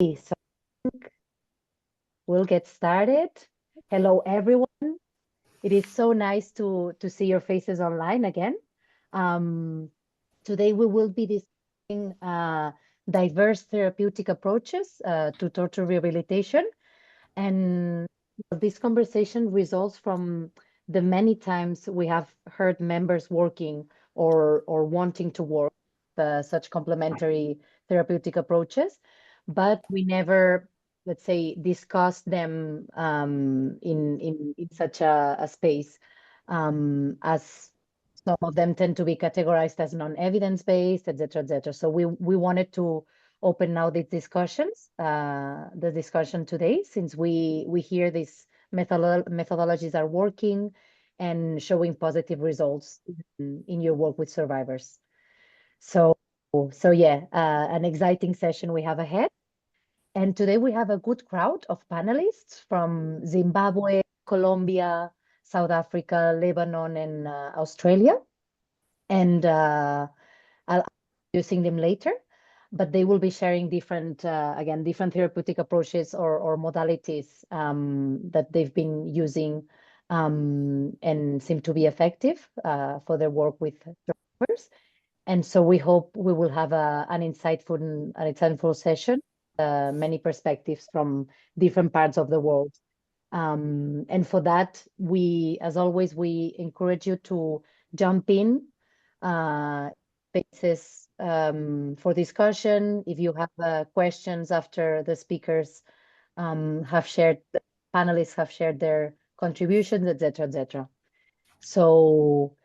So we'll get started. Hello, everyone. It is so nice to see your faces online again. Um, Today we will be discussing diverse therapeutic approaches to torture rehabilitation. And this conversation results from the many times we have heard members working or wanting to work such complementary therapeutic approaches, but we never, let's say, discuss them in such a space, as some of them tend to be categorized as non-evidence based, et cetera, et cetera. So we wanted to open now the discussion today, since we hear these methodologies are working and showing positive results in your work with survivors. So, so yeah, an exciting session we have ahead. And today we have a good crowd of panelists from Zimbabwe, Colombia, South Africa, Lebanon, and Australia. And I'll be using them later, but they will be sharing different, again, different therapeutic approaches or modalities that they've been using and seem to be effective for their work with survivors. And so we hope we will have an insightful session, many perspectives from different parts of the world. And for that, as always, we encourage you to jump in spaces for discussion. If you have questions after the speakers the panelists have shared their contributions, etc., etc. So,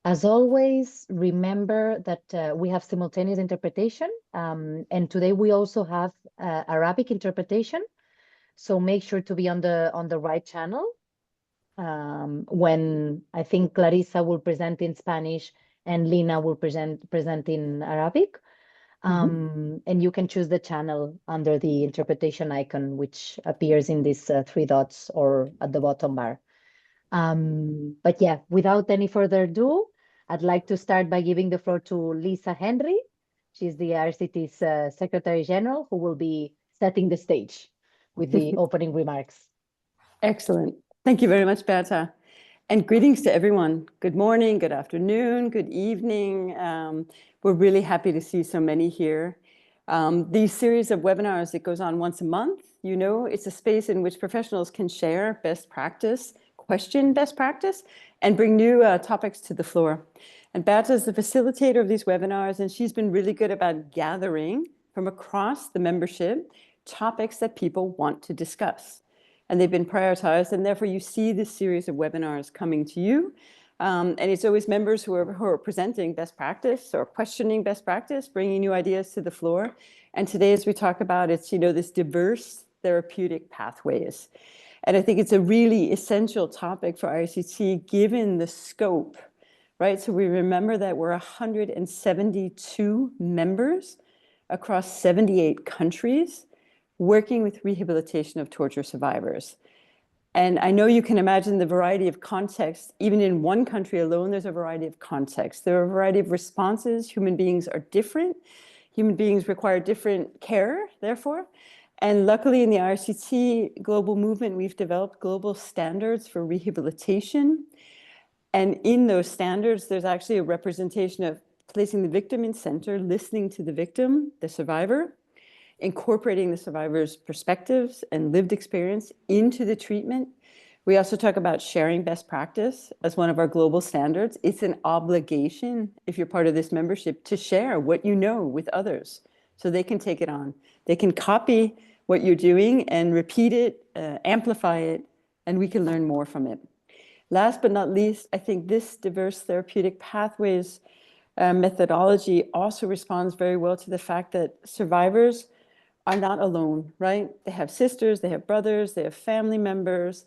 as always, remember that we have simultaneous interpretation, and today we also have Arabic interpretation. So make sure to be on the right channel. When I think Clarissa will present in Spanish and Lina will present in Arabic. And you can choose the channel under the interpretation icon, which appears in these three dots or at the bottom bar. But yeah, without any further ado, I'd like to start by giving the floor to Lisa Henry. She's the IRCT's Secretary General, who will be setting the stage with the opening remarks. Excellent. Thank you very much, Berta. And greetings to everyone. Good morning, good afternoon, good evening. We're really happy to see so many here. These series of webinars that goes on once a month, it's a space in which professionals can share best practice, question best practice, and bring new topics to the floor. And Berta is the facilitator of these webinars, and she's been really good about gathering from across the membership topics that people want to discuss. And they've been prioritized, and therefore you see this series of webinars coming to you. And it's always members who are presenting best practice or questioning best practice, bringing new ideas to the floor. And today, as we talk about, it's, this diverse therapeutic pathways. And I think it's a really essential topic for IRCT, given the scope, right? So we remember that we're 172 members across 78 countries, working with rehabilitation of torture survivors. And I know you can imagine the variety of contexts. Even in one country alone, there's a variety of contexts. There are a variety of responses. Human beings are different. Human beings require different care, therefore. And luckily, in the IRCT global movement, we've developed global standards for rehabilitation. And in those standards, there's actually a representation of placing the victim in center, listening to the victim, the survivor, incorporating the survivor's perspectives and lived experience into the treatment. We also talk about sharing best practice as one of our global standards. It's an obligation, if you're part of this membership, to share what you know with others so they can take it on. They can copy what you're doing and repeat it, amplify it, and we can learn more from it. Last but not least, I think this diverse therapeutic pathways methodology also responds very well to the fact that survivors are not alone, right? They have sisters, they have brothers, they have family members,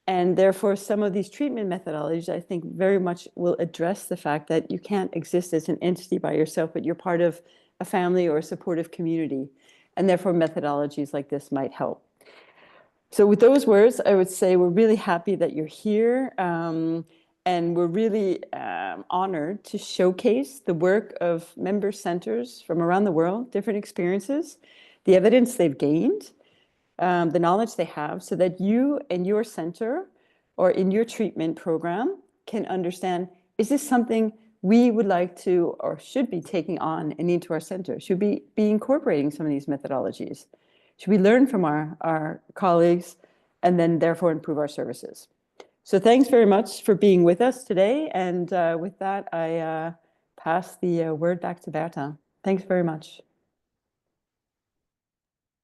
and therefore some of these treatment methodologies, I think, very much will address the fact that you can't exist as an entity by yourself, but you're part of a family or a supportive community, and therefore methodologies like this might help. So with those words, I would say we're really happy that you're here, and we're really honored to showcase the work of member centers from around the world, different experiences, the evidence they've gained, the knowledge they have, so that you and your center or in your treatment program can understand, is this something we would like to or should be taking on and into our center? Should we be incorporating some of these methodologies? Should we learn from our colleagues and then therefore improve our services? So thanks very much for being with us today. And with that, I pass the word back to Berta. Thanks very much.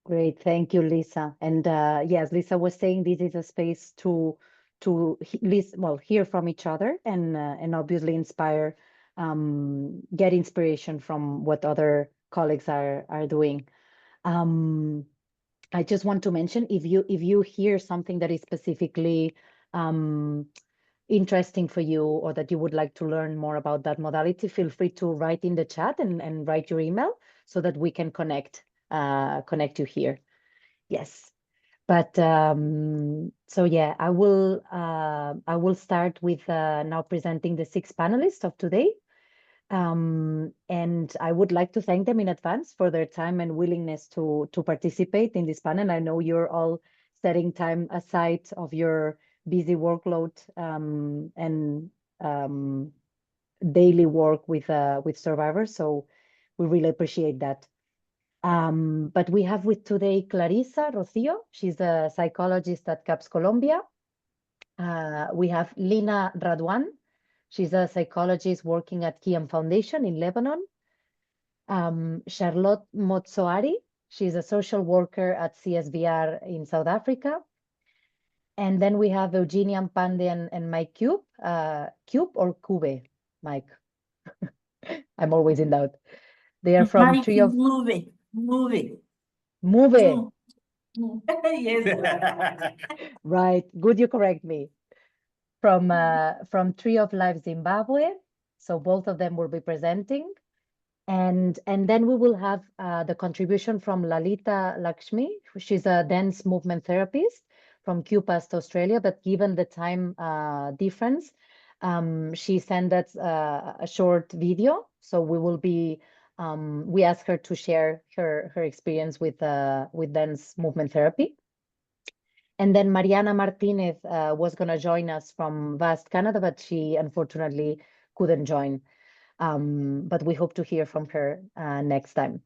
Great, thank you, Lisa. And yes, Lisa was saying this is a space to listen, well, hear from each other and obviously inspire, get inspiration from what other colleagues are doing. I just want to mention, if you hear something that is specifically interesting for you, or that you would like to learn more about that modality, feel free to write in the chat and write your email so that we can connect you here. Yes, but so yeah, I will start with now presenting the 6 panelists of today. And I would like to thank them in advance for their time and willingness to participate in this panel. I know you're all setting time aside of your busy workload and daily work with survivors, so we really appreciate that. But we have with today Clarissa Rocío. She's a psychologist at CAPS Colombia. We have Lina Raduan. She's a psychologist working at Khiam Foundation in Lebanon. Charlotte Motsoari. She's a social worker at CSVR in South Africa. And then we have Eugenia, Mpande, and Mike Cube. Cube or Cube, Mike? I'm always in doubt. They are from Mike three of... Move. Yes. Right, good you correct me. From Tree of Life Zimbabwe, so both of them will be presenting, and then we will have the contribution from Lalita Lakshmi. She's a dance movement therapist from QPAST Australia, but given the time difference, she sent us a short video, so we will be we asked her to share her experience with dance movement therapy. And then Mariana Martinez was going to join us from Vast, Canada, but she unfortunately couldn't join. But we hope to hear from her next time.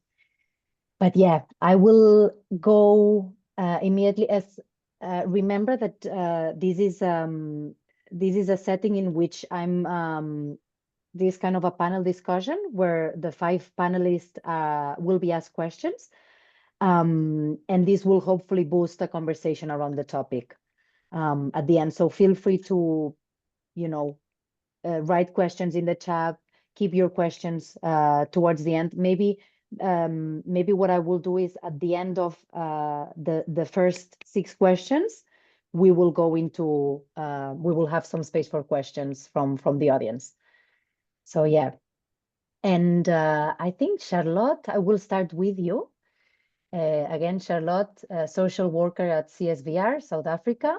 But yeah, I will go immediately. As remember that this is a setting in which I'm this kind of a panel discussion where the 5 panelists will be asked questions. And this will hopefully boost the conversation around the topic at the end. So feel free to, write questions in the chat, keep your questions towards the end. Maybe what I will do is at the end of the first 6 questions, we will go into, we will have some space for questions from the audience. So yeah. And I think, Charlotte, I will start with you. Again, Charlotte, a social worker at CSVR, South Africa.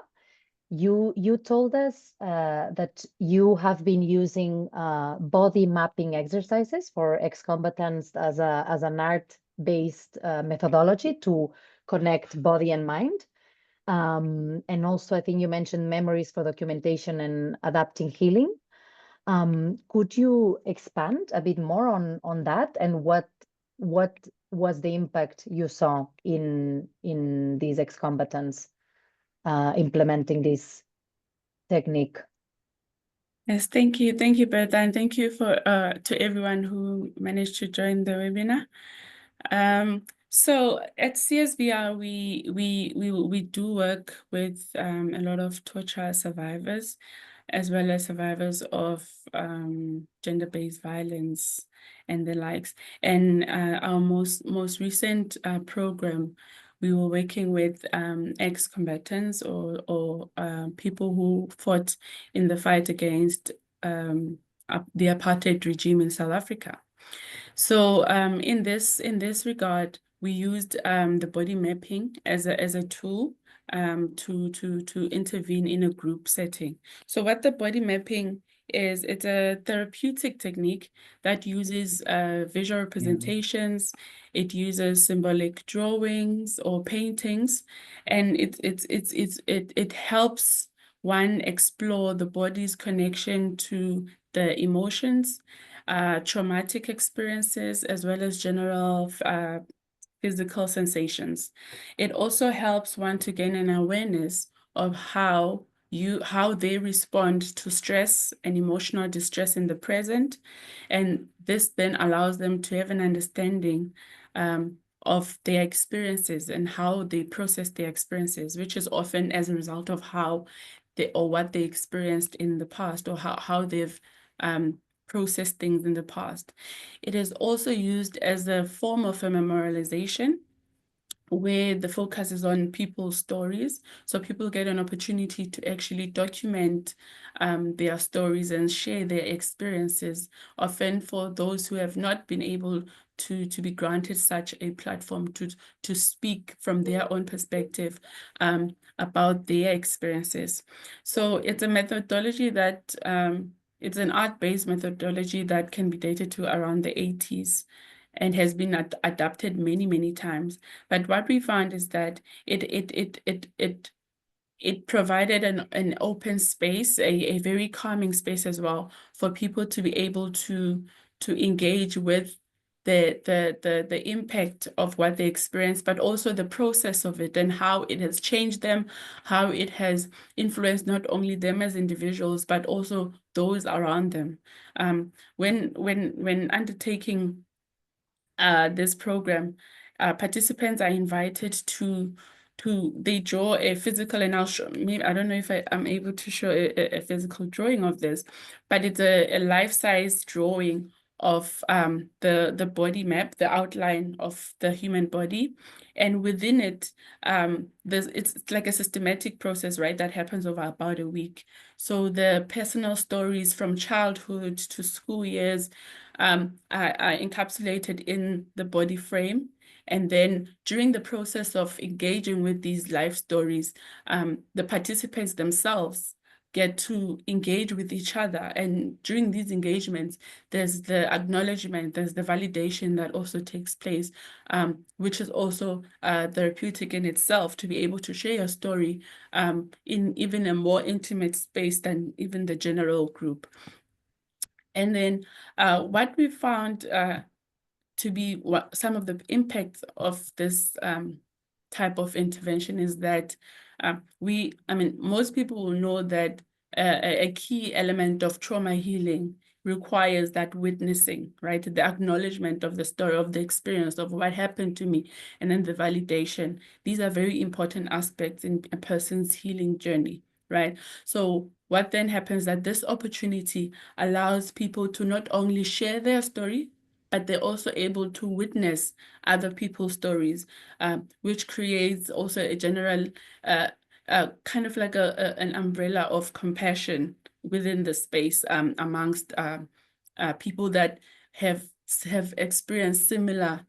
You told us that you have been using body mapping exercises for ex-combatants as an art-based methodology to connect body and mind. And also, I think you mentioned memories for documentation and adapting healing. Could you expand a bit more on that, and what was the impact you saw in these ex-combatants implementing this technique? Yes, thank you, Bertha, and thank you for to everyone who managed to join the webinar. So at CSVR, we do work with a lot of torture survivors, as well as survivors of gender-based violence and the likes. And our most recent program, we were working with ex-combatants or people who fought in the fight against the apartheid regime in South Africa. So in this regard, we used the body mapping as a tool to intervene in a group setting. So what the body mapping is it's a therapeutic technique that uses visual representations. It uses symbolic drawings or paintings, and it helps one explore the body's connection to the emotions, traumatic experiences, as well as general physical sensations. It also helps one to gain an awareness of how they respond to stress and emotional distress in the present. And this then allows them to have an understanding of their experiences and how they process their experiences, which is often as a result of how they or what they experienced in the past, or how they've processed things in the past. It is also used as a form of a memorialization, where the focus is on people's stories. So people get an opportunity to actually document their stories and share their experiences, often for those who have not been able to be granted such a platform to speak from their own perspective about their experiences. So it's a methodology that, it's an art-based methodology that can be dated to around the 80s. And has been adapted many times. But what we found is that it provided an open space, a very calming space as well, for people to be able to engage with the impact of what they experienced, but also the process of it and how it has changed them, how it has influenced not only them as individuals, but also those around them. When undertaking this program, participants are invited to they draw a physical, and I'll show, maybe I don't know if I'm able to show a physical drawing of this, but it's a life-size drawing of the body map, the outline of the human body, and within it, it's like a systematic process, right, that happens over about a week. So the personal stories from childhood to school years are encapsulated in the body frame. And then during the process of engaging with these life stories, the participants themselves get to engage with each other. And during these engagements, there's the acknowledgement, there's the validation that also takes place, which is also therapeutic in itself, to be able to share your story in even a more intimate space than even the general group. And then what we found to be some of the impacts of this type of intervention is that most people will know that a key element of trauma healing requires that witnessing, right? The acknowledgement of the story, of the experience, of what happened to me, and then the validation. These are very important aspects in a person's healing journey, right? So what then happens that this opportunity allows people to not only share their story, but they're also able to witness other people's stories, which creates also a general kind of like an umbrella of compassion within the space amongst people that have experienced similar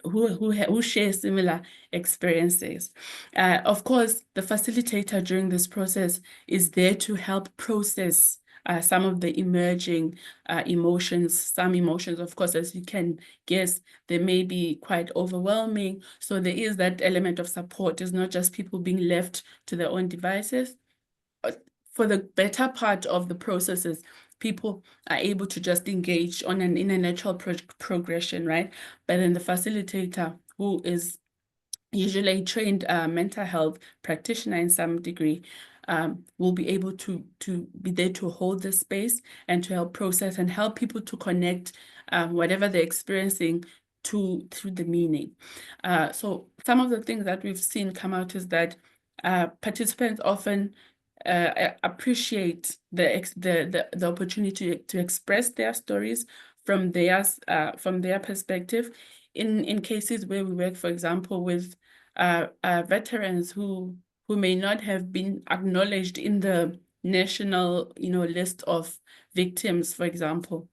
who share similar experiences. Of course, the facilitator during this process is there to help process some of the emerging emotions. Some emotions, of course, as you can guess, they may be quite overwhelming. So there is that element of support. It's not just people being left to their own devices. For the better part of the processes, people are able to just engage in a natural progression, right? But then the facilitator, who is usually a trained mental health practitioner in some degree, will be able to be there to hold the space and to help process and help people to connect whatever they're experiencing to the meaning. So some of the things that we've seen come out is that participants often appreciate the opportunity to express their stories from their perspective. In cases where we work, for example, with veterans who may not have been acknowledged in the national, list of victims, for example,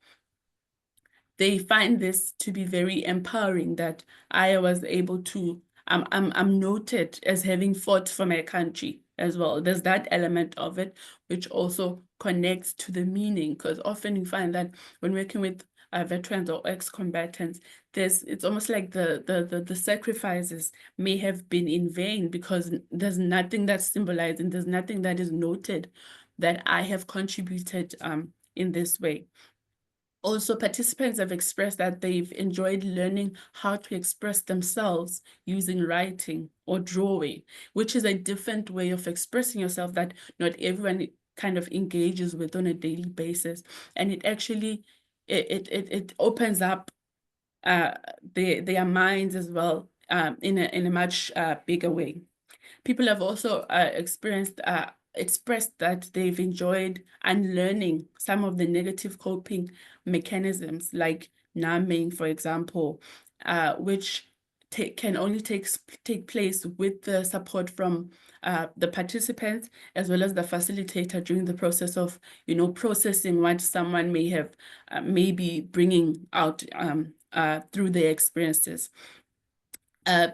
they find this to be very empowering, that I was able to, I'm noted as having fought for my country as well. There's that element of it, which also connects to the meaning, because often you find that when working with veterans or ex-combatants, it's almost like the sacrifices may have been in vain, because there's nothing that's symbolized and there's nothing that is noted that I have contributed in this way. Also, participants have expressed that they've enjoyed learning how to express themselves using writing or drawing, which is a different way of expressing yourself that not everyone kind of engages with on a daily basis. And it actually, it opens up their minds as well in a much bigger way. People have also expressed that they've enjoyed unlearning some of the negative coping mechanisms, like numbing, for example, which can only take place with the support from the participants as well as the facilitator during the process of, processing what someone may have, maybe bringing out through their experiences.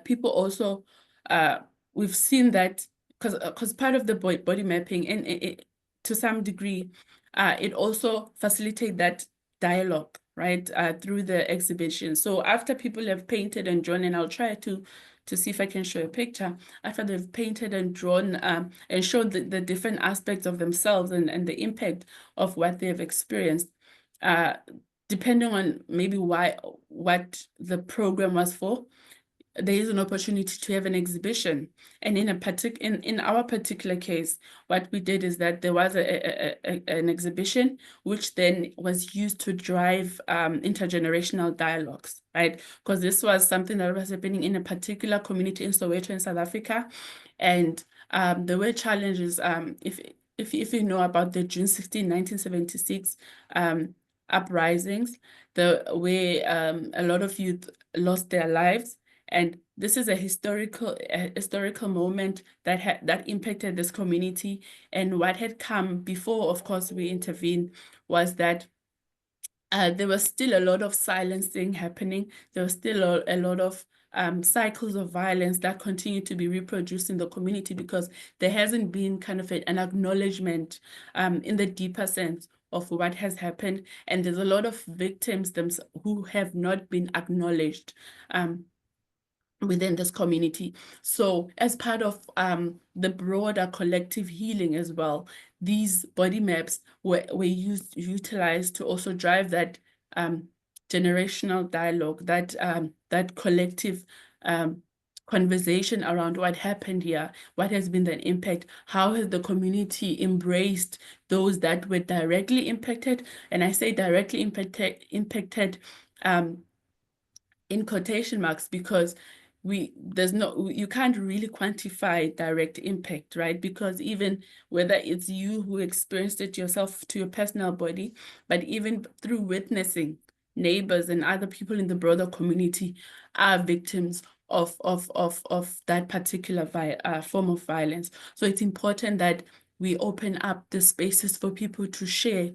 People also, we've seen that because part of the body mapping, and to some degree, it also facilitates that dialogue, right, through the exhibition. So after people have painted and drawn, and I'll try to see if I can show a picture, after they've painted and drawn and shown the different aspects of themselves and the impact of what they've experienced, depending on maybe what the program was for, there is an opportunity to have an exhibition. And in our particular case, what we did is that there was an exhibition which then was used to drive intergenerational dialogues, right? Because this was something that was happening in a particular community in Soweto in South Africa. And there were challenges, if you know about the June 16, 1976 uprisings, where a lot of youth lost their lives. And this is a historical moment that impacted this community. And what had come before, of course, we intervened, was that there was still a lot of silencing happening. There was still a lot of cycles of violence that continue to be reproduced in the community, because there hasn't been kind of an acknowledgement in the deeper sense of what has happened. And there's a lot of victims who have not been acknowledged within this community. So as part of the broader collective healing as well, these body maps were utilized to also drive that generational dialogue, that collective conversation around what happened here, what has been the impact, how has the community embraced those that were directly impacted. And I say directly impacted in quotation marks, because you can't really quantify direct impact, right? Because even whether it's you who experienced it yourself to your personal body, but even through witnessing, neighbors and other people in the broader community are victims of that particular form of violence. So it's important that we open up the spaces for people to share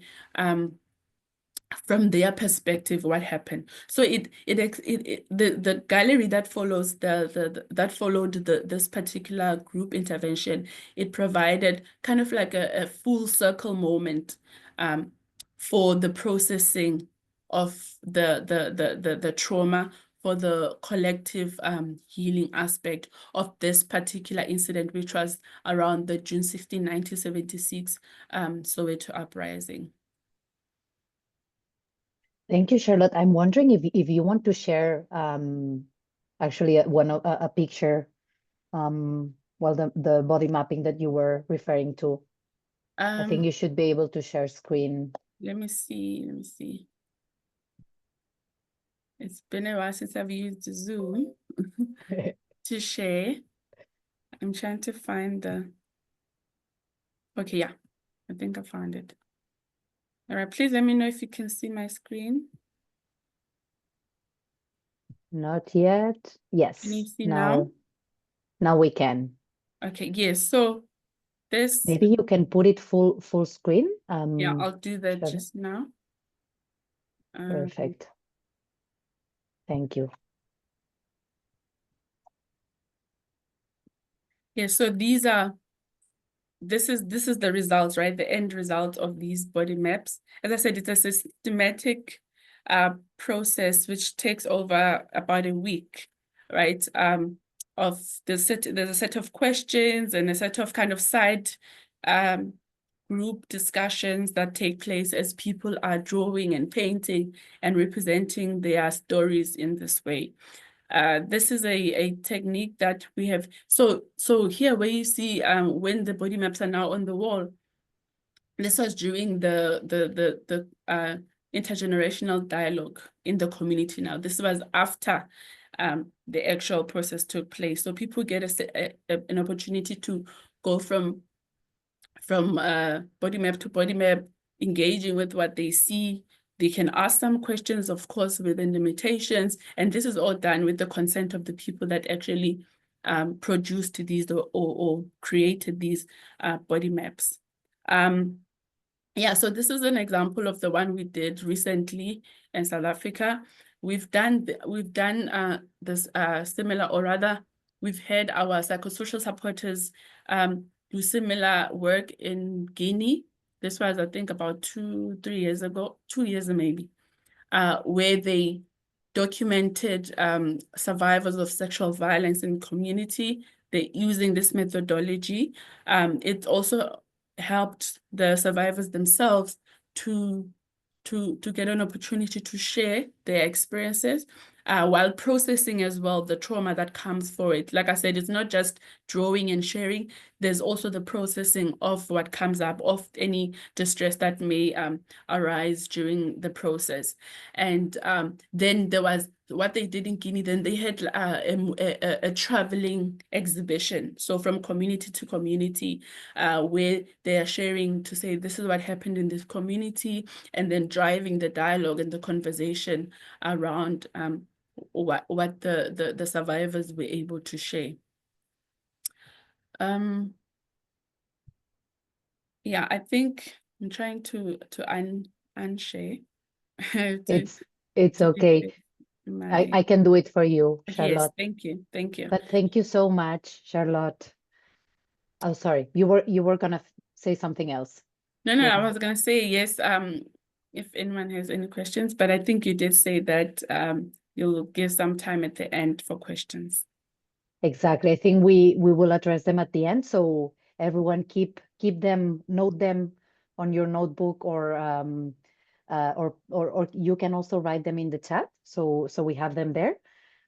from their perspective what happened. So the gallery that follows that followed this particular group intervention, it provided kind of like a full circle moment for the processing of the trauma, for the collective healing aspect of this particular incident, which was around the June 16, 1976 Soweto uprising. Thank you, Charlotte. I'm wondering if you want to share actually a picture, well, the body mapping that you were referring to. I think you should be able to share screen. Let me see. It's been a while since I've used Zoom to share. I'm trying to find okay, yeah, I think I found it. All right, please let me know if you can see my screen. Not yet. Yes. Can you see now? Now we can. Okay, yes. So this. Maybe you can put it full screen. Yeah, I'll do that Charlotte. just now. Perfect. Thank you. Yeah, so these are this is the results, right? The end result of these body maps. As I said, it's a systematic process which takes over about a week, right? There's a set of questions and a set of kind of side group discussions that take place as people are drawing and painting and representing their stories in this way. This is a technique that we have. So here where you see when the body maps are now on the wall, this was during the intergenerational dialogue in the community now. This was after the actual process took place. So people get an opportunity to go from body map to body map, engaging with what they see. They can ask some questions, of course, within limitations, and this is all done with the consent of the people that actually produced these or created these body maps. Yeah, so this is an example of the one we did recently in South Africa. We've done this similar, or rather, we've had our psychosocial supporters do similar work in Guinea. This was, I think, about 2 years ago, 2 years maybe, where they documented survivors of sexual violence in community. They're using this methodology. It also helped the survivors themselves to get an opportunity to share their experiences while processing as well the trauma that comes for it. Like I said, it's not just drawing and sharing. There's also the processing of what comes up, of any distress that may arise during the process. And then there was what they did in Guinea. Then they had a traveling exhibition. So from community to community, where they are sharing to say, this is what happened in this community, and then driving the dialogue and the conversation around what the survivors were able to share. Yeah, I think I'm trying to unshare. It's okay. I can do it for you, Charlotte. Yes, thank you. Thank you. But thank you so much, Charlotte. Oh, sorry. You were gonna say something else. No, I was gonna say yes. If anyone has any questions, but I think you did say that you'll give some time at the end for questions. Exactly. I think we will address them at the end. So everyone keep them, note them on your notebook, or you can also write them in the chat. So we have them there.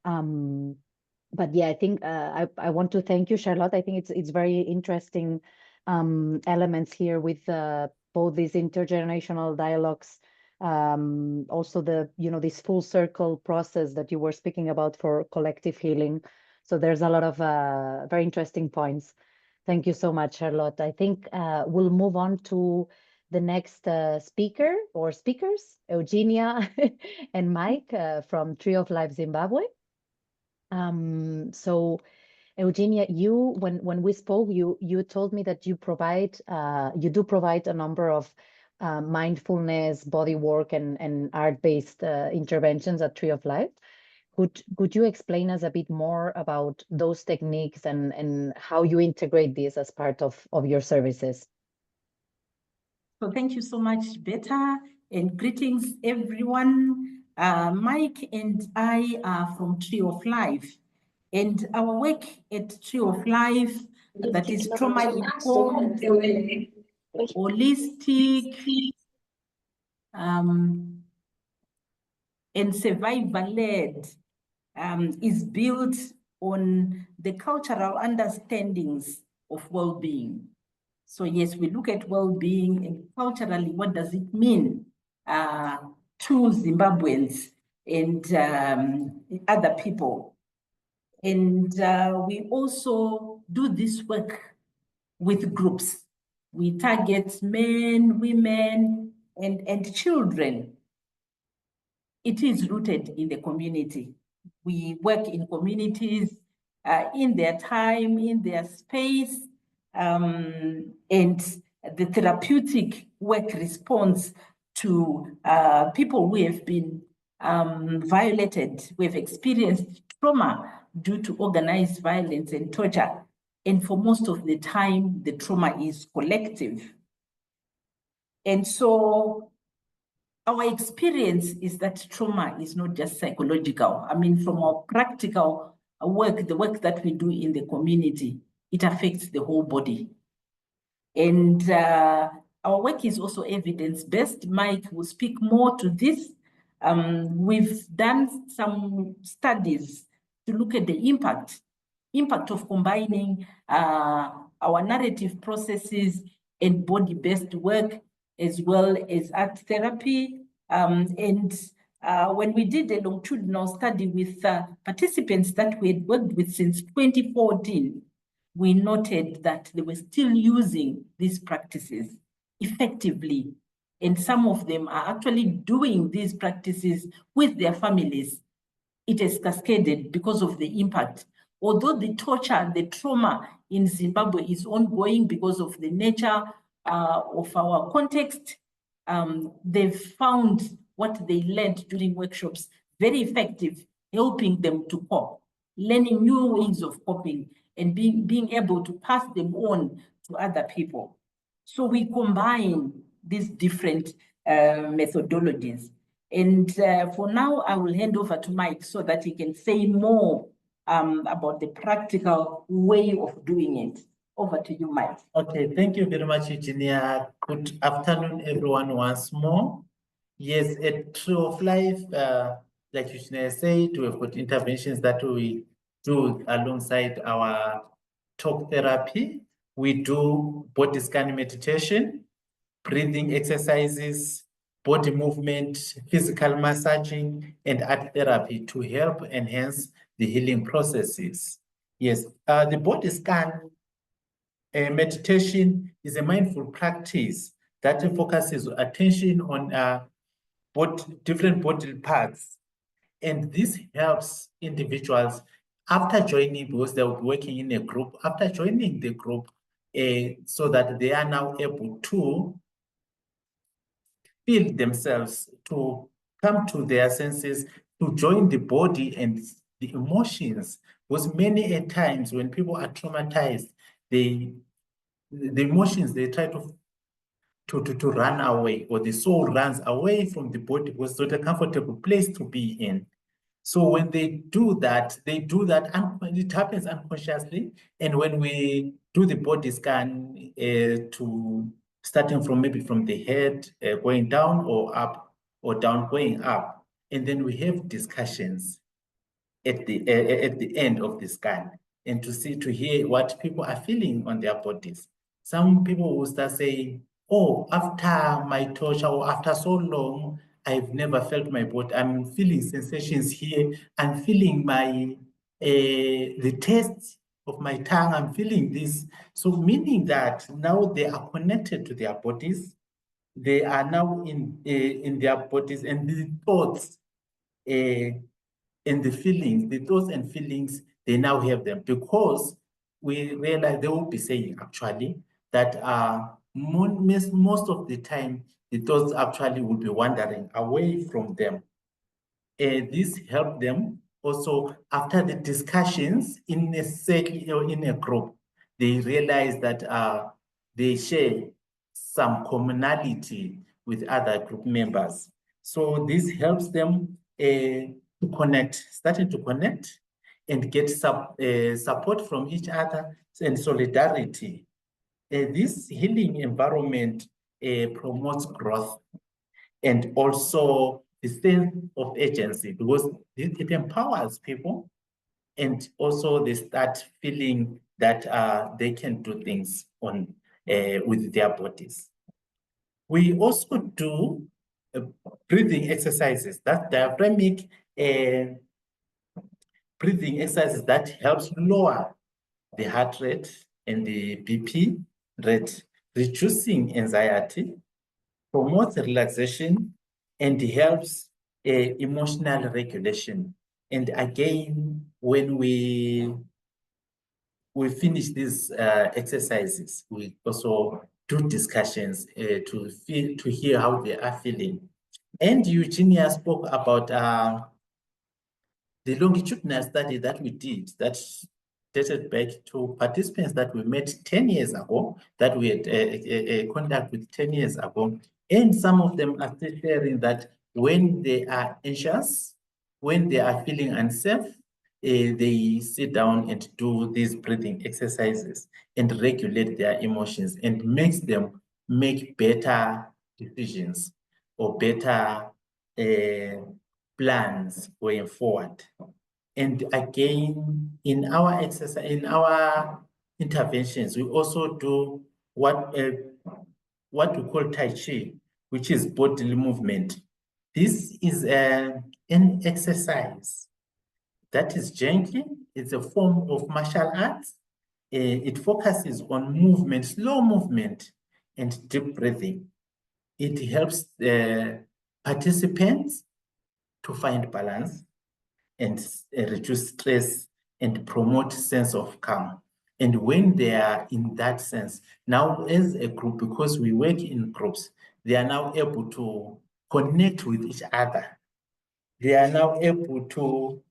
But yeah, I think I want to thank you, Charlotte. I think it's very interesting elements here with both these intergenerational dialogues, also this full circle process that you were speaking about for collective healing. So there's a lot of very interesting points. Thank you so much, Charlotte. I think we'll move on to the next speaker or speakers, Eugenia and Mike from Tree of Life Zimbabwe. So Eugenia, when we spoke, you told me that you do provide a number of mindfulness, body work, and art-based interventions at Tree of Life. Could you explain us a bit more about those techniques and how you integrate this as part of your services? So thank you so much, Beta, and greetings, everyone. Mike and I are from Tree of Life, and our work at Tree of Life, that is trauma-informed, holistic, and survivor-led, is built on the cultural understandings of well-being. So yes, we look at well-being, and culturally, what does it mean to Zimbabweans and other people? And we also do this work with groups. We target men, women, and children. It is rooted in the community. We work in communities, in their time, in their space, and the therapeutic work responds to people who have been violated, who have experienced trauma due to organized violence and torture. And for most of the time, the trauma is collective. And so our experience is that trauma is not just psychological. I mean, from our practical work, the work that we do in the community, it affects the whole body. And our work is also evidence-based. Mike will speak more to this. We've done some studies to look at the impact of combining our narrative processes and body-based work, as well as art therapy. When we did a longitudinal study with participants that we had worked with since 2014, we noted that they were still using these practices effectively. And some of them are actually doing these practices with their families. It has cascaded because of the impact. Although the torture and the trauma in Zimbabwe is ongoing because of the nature of our context, they've found what they learned during workshops very effective, helping them to cope, learning new ways of coping, and being able to pass them on to other people. So we combine these different methodologies. And for now, I will hand over to Mike so that he can say more about the practical way of doing it. Over to you, Mike. Okay, thank you very much, Eugenia. Good afternoon, everyone, once more. Yes, at Tree of Life, like Eugenia said, we've got interventions that we do alongside our talk therapy. We do body scan meditation, breathing exercises, body movement, physical massaging, and art therapy to help enhance the healing processes. Yes, the body scan meditation is a mindful practice that focuses attention on different body parts. And this helps individuals after joining, because they'll be working in a group, after joining the group, so that they are now able to feel themselves, to come to their senses, to join the body and the emotions. Because many a times when people are traumatized, the emotions, they try to run away, or the soul runs away from the body because it's not a comfortable place to be in. So when they do that, it happens unconsciously. And when we do the body scan, starting from maybe from the head, going down or up, or down going up, and then we have discussions at the end of the scan, and to hear what people are feeling on their bodies. Some people will start saying, oh, after my torture or after so long, I've never felt my body. I'm feeling sensations here. I'm feeling the taste of my tongue. I'm feeling this. So meaning that now they are connected to their bodies. They are now in their bodies, and the thoughts and the thoughts and feelings, they now have them, because we realize they will be saying actually that most of the time, the thoughts actually will be wandering away from them. This helped them also after the discussions in a circle or in a group. They realize that they share some commonality with other group members. So this helps them starting to connect and get support from each other and solidarity. This healing environment promotes growth and also the sense of agency, because it empowers people, and also they start feeling that they can do things with their bodies. We also do breathing exercises, that diaphragmic breathing exercises that helps lower the heart rate and the BP rate, reducing anxiety, promotes relaxation, and helps emotional regulation. And again, when we finish these exercises, we also do discussions to hear how they are feeling. And Eugenia spoke about the longitudinal study that we did that dated back to participants that we met 10 years ago, that we had a contact with 10 years ago. And some of them are still sharing that when they are anxious, when they are feeling unsafe, they sit down and do these breathing exercises and regulate their emotions and makes them make better decisions or better plans going forward. And again, in our exercise, in our interventions, we also do what we call Tai Chi, which is bodily movement. This is an exercise that is gently. It's a form of martial arts. It focuses on movement, slow movement, and deep breathing. It helps the participants to find balance and reduce stress and promote sense of calm. And when they are in that sense, now as a group, because we work in groups, they are now able to connect with each other. They are now able to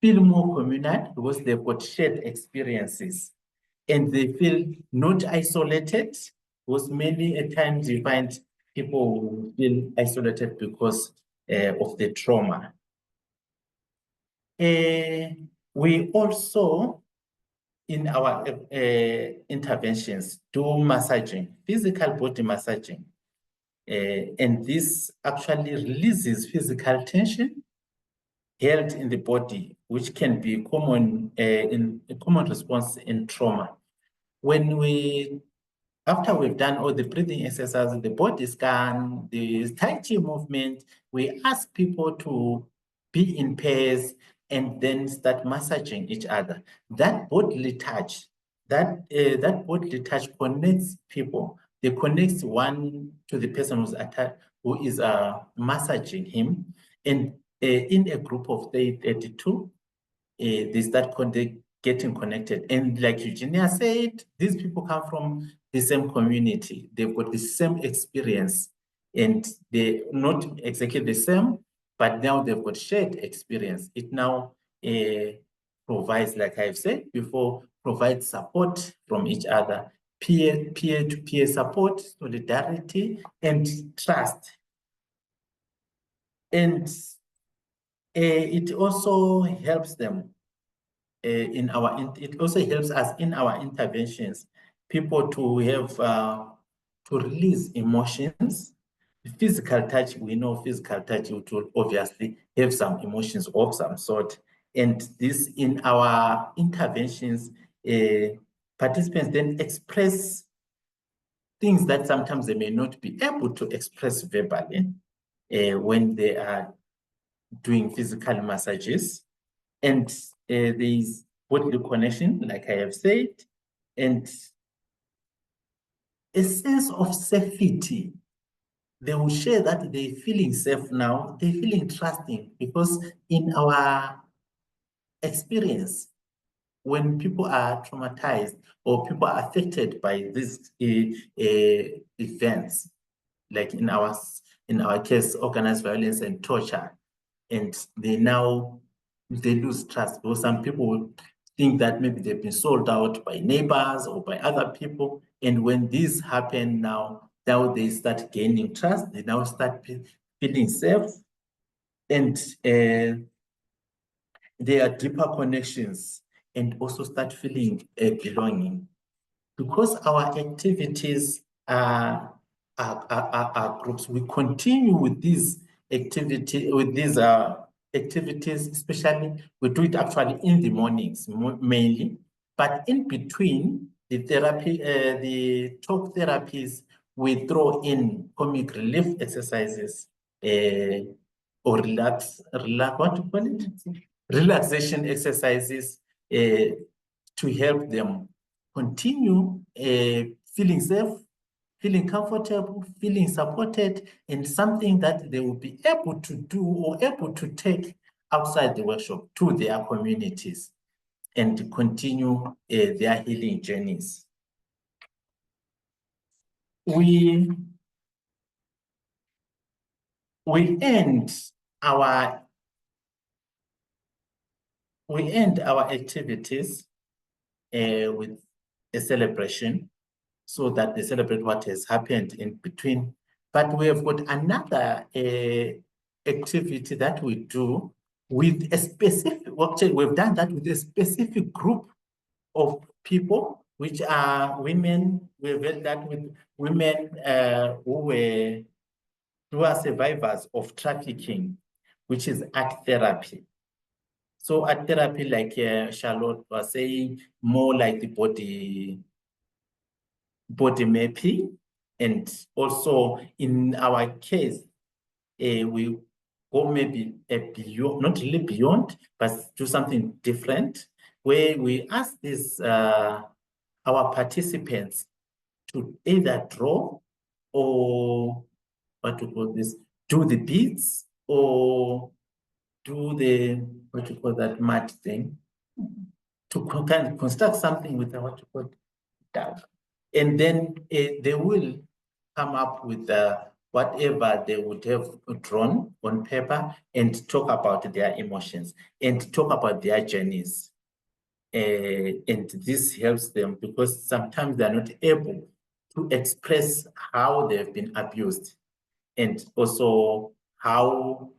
feel more communal because they've got shared experiences, and they feel not isolated, because many a times you find people feel isolated because of the trauma. We also, in our interventions, do massaging, physical body massaging. And this actually releases physical tension held in the body, which can be common in a common response in trauma. After we've done all the breathing exercises, the body scan, the Tai Chi movement, we ask people to be in pairs and then start massaging each other. That bodily touch, that bodily touch connects people. They connect one to the person who is massaging him. And in a group of 32, they start getting connected. And like Eugenia said, these people come from the same community. They've got the same experience, and they're not exactly the same, but now they've got shared experience. It now provides, like I've said before, provides support from each other, peer-to-peer support, solidarity, and trust. And it also helps them it also helps us in our interventions, people to have to release emotions. Physical touch, we know physical touch will obviously have some emotions of some sort. And this, in our interventions, participants then express things that sometimes they may not be able to express verbally when they are doing physical massages. And there is bodily connection, like I have said, and a sense of safety. They will share that they're feeling safe now, they're feeling trusting, because in our experience, when people are traumatized or people are affected by these events, like in our case, organized violence and torture, and they lose trust, because some people think that maybe they've been sold out by neighbors or by other people. And when this happen now they start gaining trust, they now start feeling safe, and there are deeper connections, and also start feeling belonging. Because our activities are groups, we continue with these activities, especially we do it actually in the mornings mainly, but in between the therapy, the talk therapies, we throw in comic relief exercises or what to call it? Relaxation exercises to help them continue feeling safe, feeling comfortable, feeling supported, and something that they will be able to do or able to take outside the workshop to their communities and continue their healing journeys. We end our activities with a celebration so that they celebrate what has happened in between. But we have got another activity that we do with a specific, actually we've done that with a specific group of people, which are women. We've done that with women who are survivors of trafficking, which is art therapy. So art therapy, like Charlotte was saying, more like the body mapping. And also in our case, we go maybe beyond, not really beyond, but do something different, where we ask our participants to either draw or what to call this, do the beads or do the, what you call that mud thing, to kind of construct something with what you call dove. And then they will come up with whatever they would have drawn on paper and talk about their emotions and talk about their journeys. And this helps them because sometimes they're not able to express how they've been abused and also how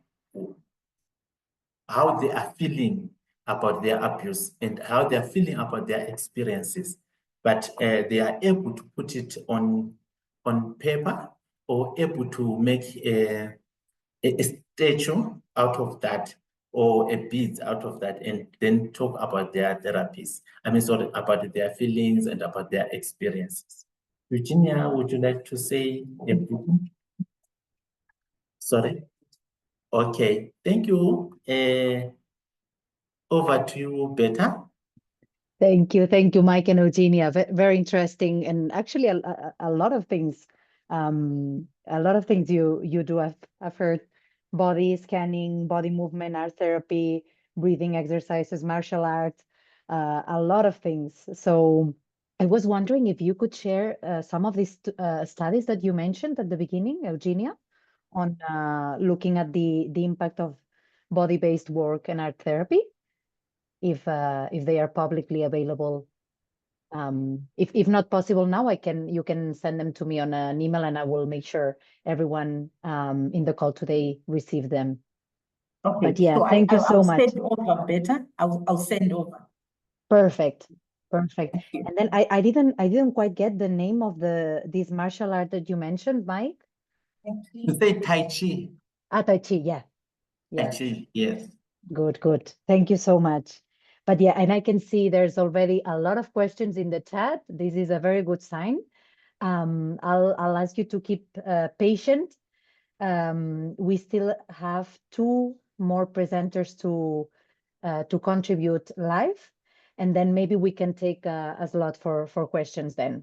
they are feeling about their abuse and how they are feeling about their experiences. But they are able to put it on paper or able to make a statue out of that or a bead out of that and then talk about their therapies. About their feelings and about their experiences. Eugenia, would you like to say anything? Sorry. Okay, thank you. Over to you, Beta. Thank you, Mike and Eugenia. Very interesting, and actually a lot of things. A lot of things you do. I've heard body scanning, body movement, art therapy, breathing exercises, martial arts, a lot of things. So I was wondering if you could share some of these studies that you mentioned at the beginning, Eugenia, on looking at the impact of body-based work and art therapy, if they are publicly available. If not possible now, you can send them to me on an email, and I will make sure everyone in the call today receive them. Okay. But yeah, so thank you so I'll much. send over better. I'll send over. Perfect. Thank you. And then I didn't quite get the name of this martial art that you mentioned, Mike. You say Tai Chi. Tai Chi, yeah. Tai Chi, yes. Good. Thank you so much. But yeah, and I can see there's already a lot of questions in the chat. This is a very good sign. I'll ask you to keep patient. We still have 2 more presenters to contribute live, and then maybe we can take a slot for questions then.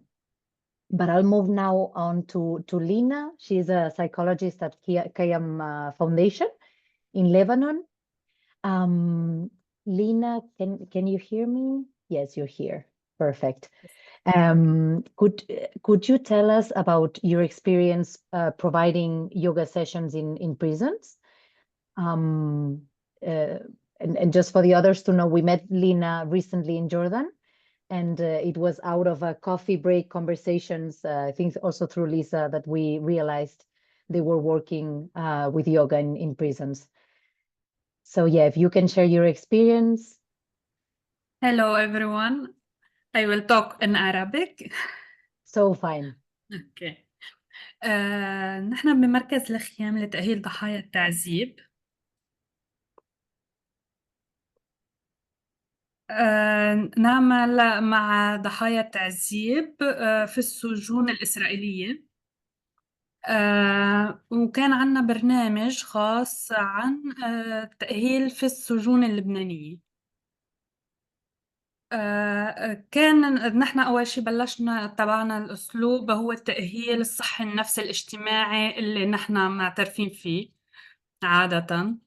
But I'll move now on to Lina. She's a psychologist at Khiam Foundation in Lebanon. Lina, can you hear me? Yes, you're here. Perfect. Could you tell us about your experience providing yoga sessions in prisons? And just for the others to know, we met Lina recently in Jordan, and it was out of a coffee break conversations, I think also through Lisa, that we realized they were working with yoga in prisons. So yeah, if you can share your experience. Hello everyone. I will talk in Arabic. So fine. Okay. نحن بمركز الخيام لتأهيل ضحايا التعذيب. نعمل مع ضحايا التعذيب في السجون الإسرائيلية. وكان عنا برنامج خاص عن التأهيل في السجون اللبنانية. كان نحن أول شيء بلشنا تبعنا الأسلوب هو التأهيل الصحي النفسي الاجتماعي اللي نحن معترفين فيه عادة.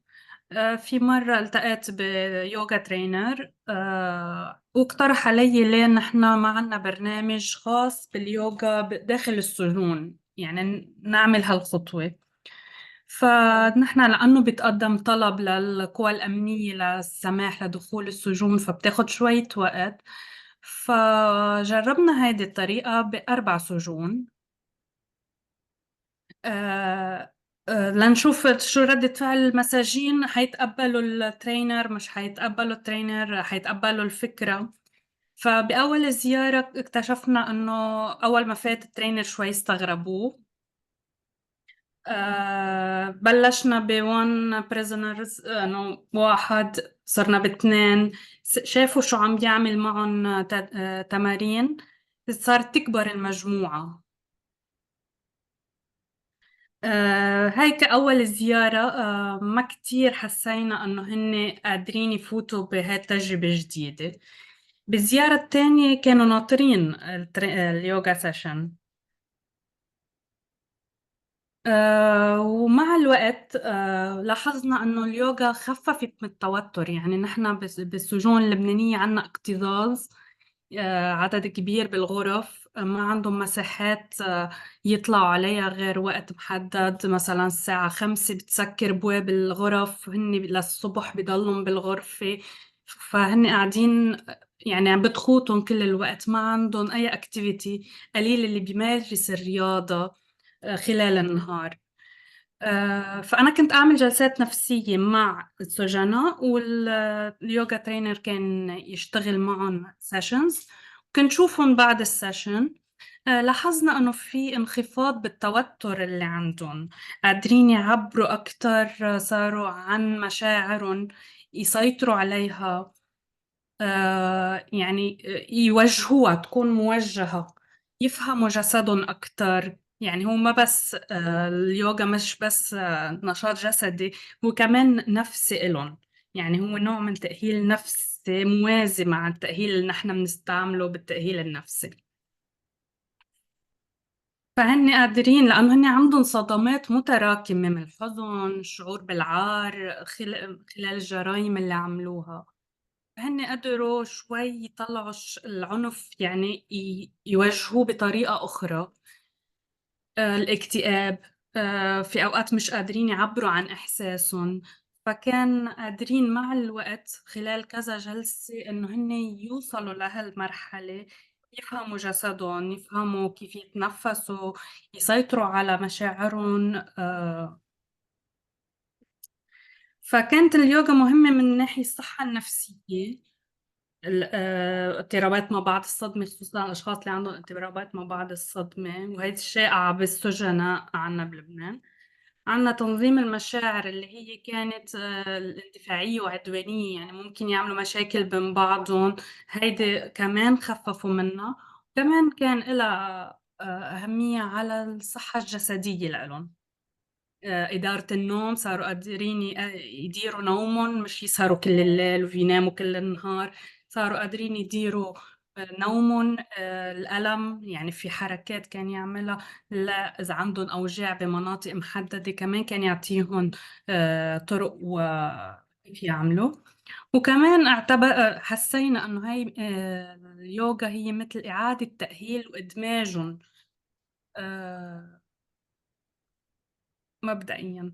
في مرة التقيت بيوغا ترينر واقترح علي ليه نحن ما عنا برنامج خاص باليوغا داخل السجون، يعني نعمل هالخطوة. فنحن لأنه بيتقدم طلب للقوى الأمنية للسماح لدخول السجون فبتاخد شوية وقت، فجربنا هيدي الطريقة ب4 سجون. لنشوف شو ردة فعل المساجين، حيتقبلوا الترينر مش حيتقبلوا الترينر، حيتقبلوا الفكرة. فبأول زيارة اكتشفنا إنه أول ما فات الترينر شوي استغربوه. بلشنا ب1 prisoners إنه واحد، صرنا ب2، شافوا شو عم بيعمل معهم تمارين، صارت تكبر المجموعة. هاي كأول زيارة. ما كتير حسينا إنه هن قادرين يفوتوا بهاي التجربة الجديدة. بالزيارة الثانية كانوا ناطرين اليوغا سيشن. ومع الوقت لاحظنا إنه اليوغا خففت من التوتر. يعني نحن بالسجون اللبنانية عنا اكتظاظ، عدد كبير بالغرف، ما عندهم مساحات يطلعوا عليها غير وقت محدد، مثلا الساعة 5 بتسكر بواب الغرف، هن للصبح بضلهم بالغرفة. فهن قاعدين يعني عم بتخوتهم كل الوقت، ما عندهم أي اكتيفيتي، قليل اللي بيمارس الرياضة خلال النهار. فأنا كنت أعمل جلسات نفسية مع السجناء، واليوغا ترينر كان يشتغل معهم سيشنز. كنت شوفهم بعد السيشن. لاحظنا أنه في انخفاض بالتوتر اللي عندهم، قادرين يعبروا أكتر، صاروا عن مشاعرهم يسيطروا عليها. يعني يوجهوها، تكون موجهة، يفهموا جسدهم أكتر. يعني هو ما بس اليوغا مش بس نشاط جسدي، هو كمان نفسي إلهم. يعني هو نوع من تأهيل نفسي موازي مع التأهيل اللي نحن بنستعمله بالتأهيل النفسي. فهن قادرين، لأنه هن عندهم صدمات متراكمة من الحزن، الشعور بالعار خلال الجرائم اللي عملوها. هن قدروا شوي يطلعوا العنف، يعني يواجهوه بطريقة أخرى. الاكتئاب، في أوقات مش قادرين يعبروا عن إحساسهم. فكان قادرين مع الوقت خلال كذا جلسة إنه هن يوصلوا لهالمرحلة، يفهموا جسدهم، يفهموا كيف يتنفسوا، يسيطروا على مشاعرهم. فكانت اليوغا مهمة من ناحية الصحة النفسية. اضطرابات ما بعد الصدمة، خصوصا الأشخاص اللي عندهم اضطرابات ما بعد الصدمة، وهي الشائعة بالسجناء عنا بلبنان. عنا تنظيم المشاعر اللي هي كانت الاندفاعية وعدوانية، يعني ممكن يعملوا مشاكل بين بعضهم. هيدي كمان خففوا منها. كمان كان لها أهمية على الصحة الجسدية لهم. إدارة النوم، صاروا قادرين يديروا نومهم، مش يسهروا كل الليل ويناموا كل النهار. صاروا قادرين يديروا نومهم. الألم، يعني في حركات كان يعملها، لا إذا عندهم أوجاع بمناطق محددة كمان كان يعطيهم طرق وكيف يعملوا. وكمان حسينا أنه هاي اليوغا هي مثل إعادة تأهيل وإدماجهم مبدئيا.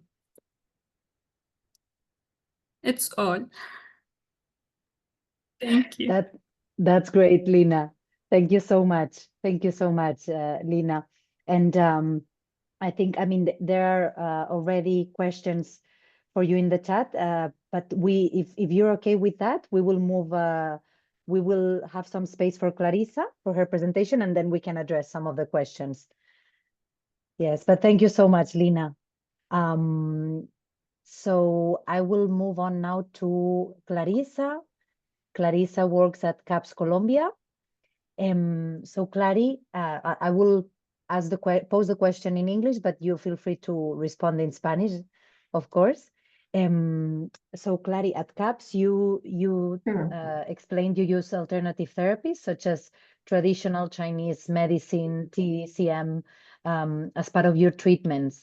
It's all. Thank you. That's great, Lina. Thank you so much. Thank you so much, Lina. And I think, I mean, there are already questions for you in the chat, but if you're okay with that, we will move. We will have some space for Clarissa for her presentation, and then we can address some of the questions. Yes, but thank you so much, Lina. So I will move on now to Clarissa. Clarissa works at CAPS Colombia. So Clary, I will ask pose the question in English, but you feel free to respond in Spanish, of course. So Clary, at CAPS, you explained you use alternative therapies such as traditional Chinese medicine, TCM, as part of your treatments.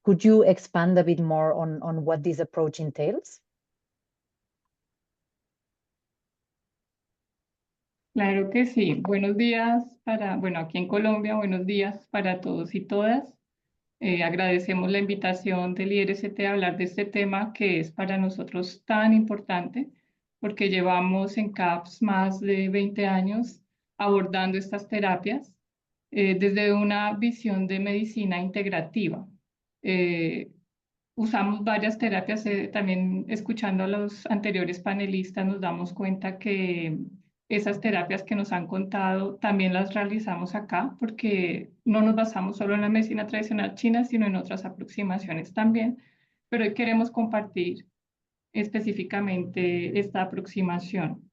Could you expand a bit more on what this approach entails? Claro que sí. Buenos días bueno, aquí en Colombia, buenos días para todos y todas. Agradecemos la invitación del IRCT a hablar de este tema que es para nosotros tan importante porque llevamos en CAPS más de 20 años abordando estas terapias desde una visión de medicina integrativa. Usamos varias terapias, también escuchando a los anteriores panelistas nos damos cuenta que esas terapias que nos han contado también las realizamos acá, porque no nos basamos solo en la medicina tradicional china, sino en otras aproximaciones también, pero hoy queremos compartir específicamente esta aproximación.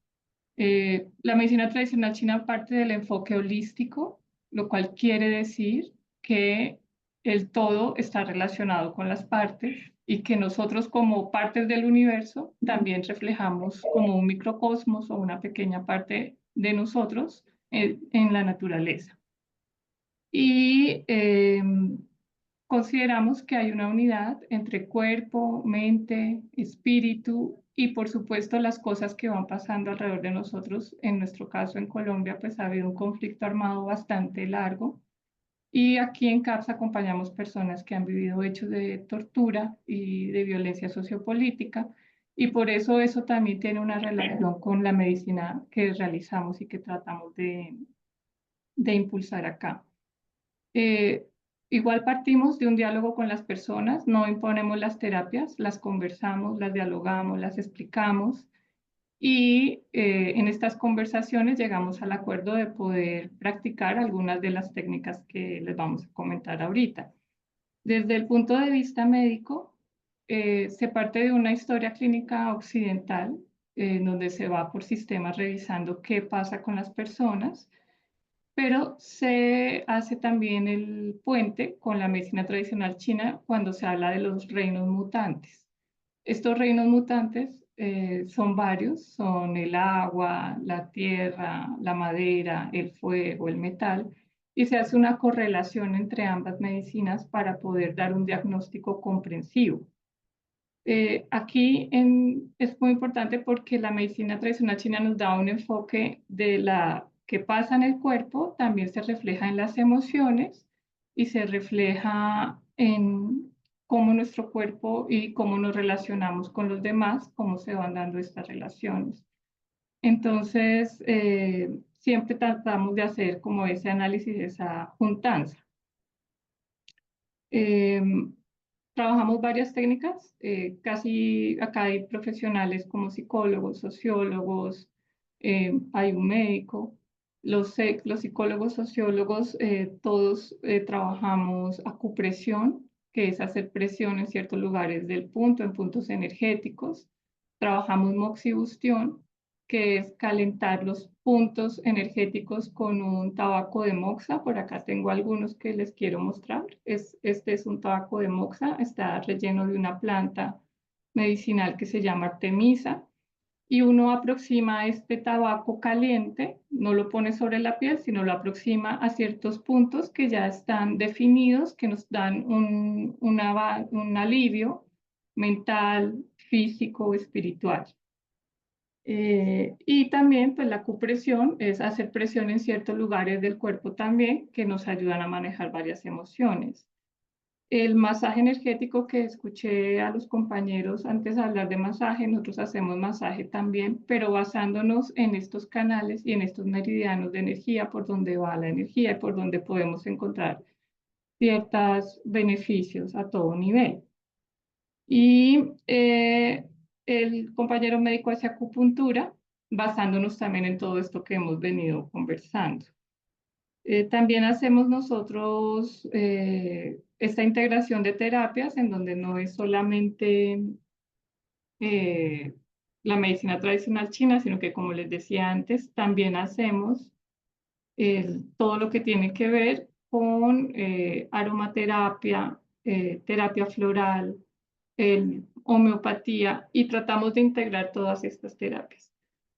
La medicina tradicional china parte del enfoque holístico, lo cual quiere decir que el todo está relacionado con las partes y que nosotros como partes del universo también reflejamos como un microcosmos o una pequeña parte de nosotros en la naturaleza. Y consideramos que hay una unidad entre cuerpo, mente, espíritu y por supuesto las cosas que van pasando alrededor de nosotros. En nuestro caso en Colombia pues ha habido un conflicto armado bastante largo y aquí en CAPS acompañamos personas que han vivido hechos de tortura y de violencia sociopolítica y por eso también tiene una relación con la medicina que realizamos y que tratamos de impulsar acá. Igual partimos de un diálogo con las personas, no imponemos las terapias, las conversamos, las dialogamos, las explicamos y en estas conversaciones llegamos al acuerdo de poder practicar algunas de las técnicas que les vamos a comentar ahorita. Desde el punto de vista médico, se parte de una historia clínica occidental, donde se va por sistemas revisando qué pasa con las personas, pero se hace también el puente con la medicina tradicional china cuando se habla de los reinos mutantes. Estos reinos mutantes son varios, son el agua, la tierra, la madera, el fuego, el metal, y se hace una correlación entre ambas medicinas para poder dar un diagnóstico comprensivo. Aquí es muy importante porque la medicina tradicional china nos da un enfoque de la que pasa en el cuerpo, también se refleja en las emociones y se refleja en cómo nuestro cuerpo y cómo nos relacionamos con los demás, cómo se van dando estas relaciones. Entonces, siempre tratamos de hacer como ese análisis, esa juntanza. Trabajamos varias técnicas, casi acá hay profesionales como psicólogos, sociólogos, hay un médico. Los psicólogos, sociólogos, todos trabajamos acupresión, que es hacer presión en ciertos lugares del punto, en puntos energéticos. Trabajamos moxibustión, que es calentar los puntos energéticos con un tabaco de moxa. Por acá tengo algunos que les quiero mostrar. Este es un tabaco de moxa, está relleno de una planta medicinal que se llama artemisa. Y uno aproxima este tabaco caliente, no lo pone sobre la piel, sino lo aproxima a ciertos puntos que ya están definidos, que nos dan un alivio mental, físico, espiritual. Y también pues la acupresión es hacer presión en ciertos lugares del cuerpo también que nos ayudan a manejar varias emociones. El masaje energético que escuché a los compañeros antes de hablar de masaje, nosotros hacemos masaje también, pero basándonos en estos canales y en estos meridianos de energía por donde va la energía y por donde podemos encontrar ciertos beneficios a todo nivel. Y el compañero médico hace acupuntura, basándonos también en todo esto que hemos venido conversando. También hacemos nosotros esta integración de terapias en donde no es solamente la medicina tradicional china, sino que como les decía antes, también hacemos todo lo que tiene que ver con aromaterapia, terapia floral, homeopatía y tratamos de integrar todas estas terapias.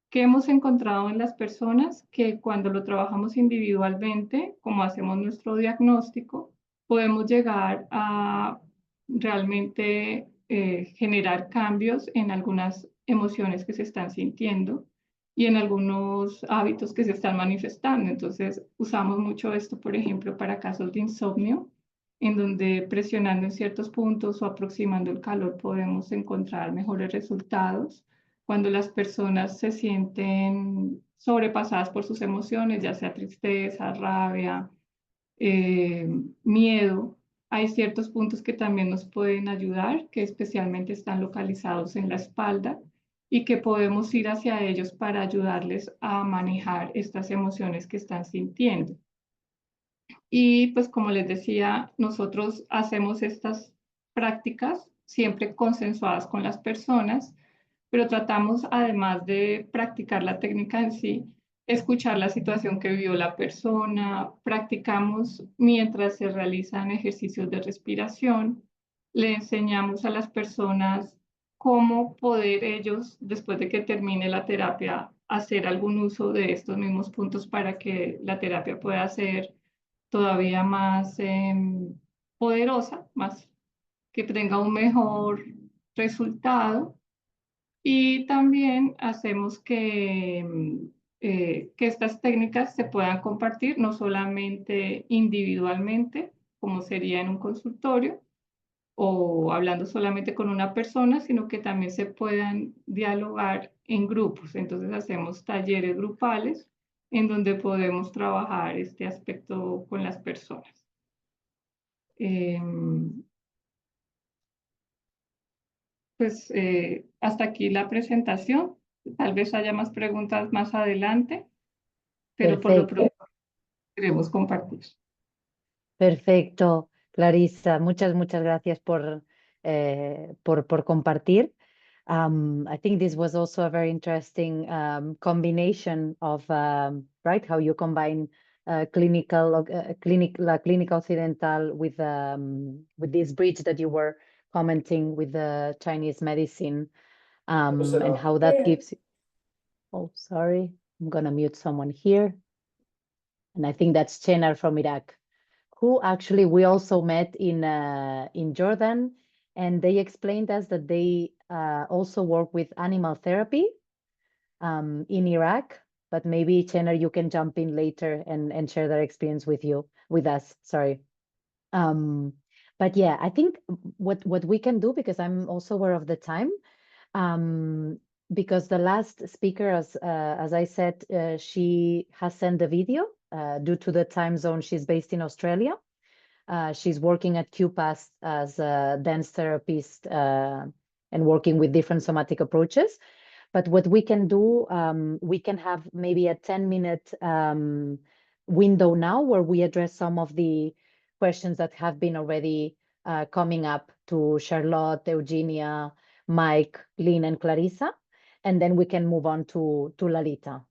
¿Qué hemos encontrado en las personas? Que cuando lo trabajamos individualmente, como hacemos nuestro diagnóstico, podemos llegar a realmente generar cambios en algunas emociones que se están sintiendo y en algunos hábitos que se están manifestando. Entonces, usamos mucho esto, por ejemplo, para casos de insomnio, en donde presionando en ciertos puntos o aproximando el calor podemos encontrar mejores resultados. Cuando las personas se sienten sobrepasadas por sus emociones, ya sea tristeza, rabia, miedo. Hay ciertos puntos que también nos pueden ayudar, que especialmente están localizados en la espalda y que podemos ir hacia ellos para ayudarles a manejar estas emociones que están sintiendo. Y pues como les decía, nosotros hacemos estas prácticas siempre consensuadas con las personas, pero tratamos, además de practicar la técnica en sí, escuchar la situación que vivió la persona, practicamos mientras se realizan ejercicios de respiración, le enseñamos a las personas cómo poder ellos, después de que termine la terapia, hacer algún uso de estos mismos puntos para que la terapia pueda ser todavía más poderosa, más que tenga un mejor resultado. Y también hacemos que estas técnicas se puedan compartir no solamente individualmente, como sería en un consultorio, o hablando solamente con una persona, sino que también se puedan dialogar en grupos. Entonces hacemos talleres grupales en donde podemos trabajar este aspecto con las personas. Pues hasta aquí la presentación. Tal vez haya más preguntas más adelante, pero por lo Perfecto. pronto queremos compartir. Perfecto, Clarissa. Muchas gracias por compartir. I think this was also a very interesting combination of, right, how you combine la clínica occidental with this bridge that you were commenting with the Chinese medicine, and how that gives you. Oh, sorry, I'm gonna mute someone here. And I think that's Chenar from Iraq, who actually we also met in Jordan, and they explained us that they also work with animal therapy in Iraq. But maybe Chenar, you can jump in later and share their experience with us. Sorry. But yeah, I think what we can do, because I'm also aware of the time, because the last speaker, as I said, she has sent the video due to the time zone. She's based in Australia. She's working at QPAS as a dance therapist and working with different somatic approaches. But what we can do, we can have maybe a 10-minute window now where we address some of the questions that have been already coming up to Charlotte, Eugenia, Mike, Lina, and Clarissa. And then we can move on to Lalita,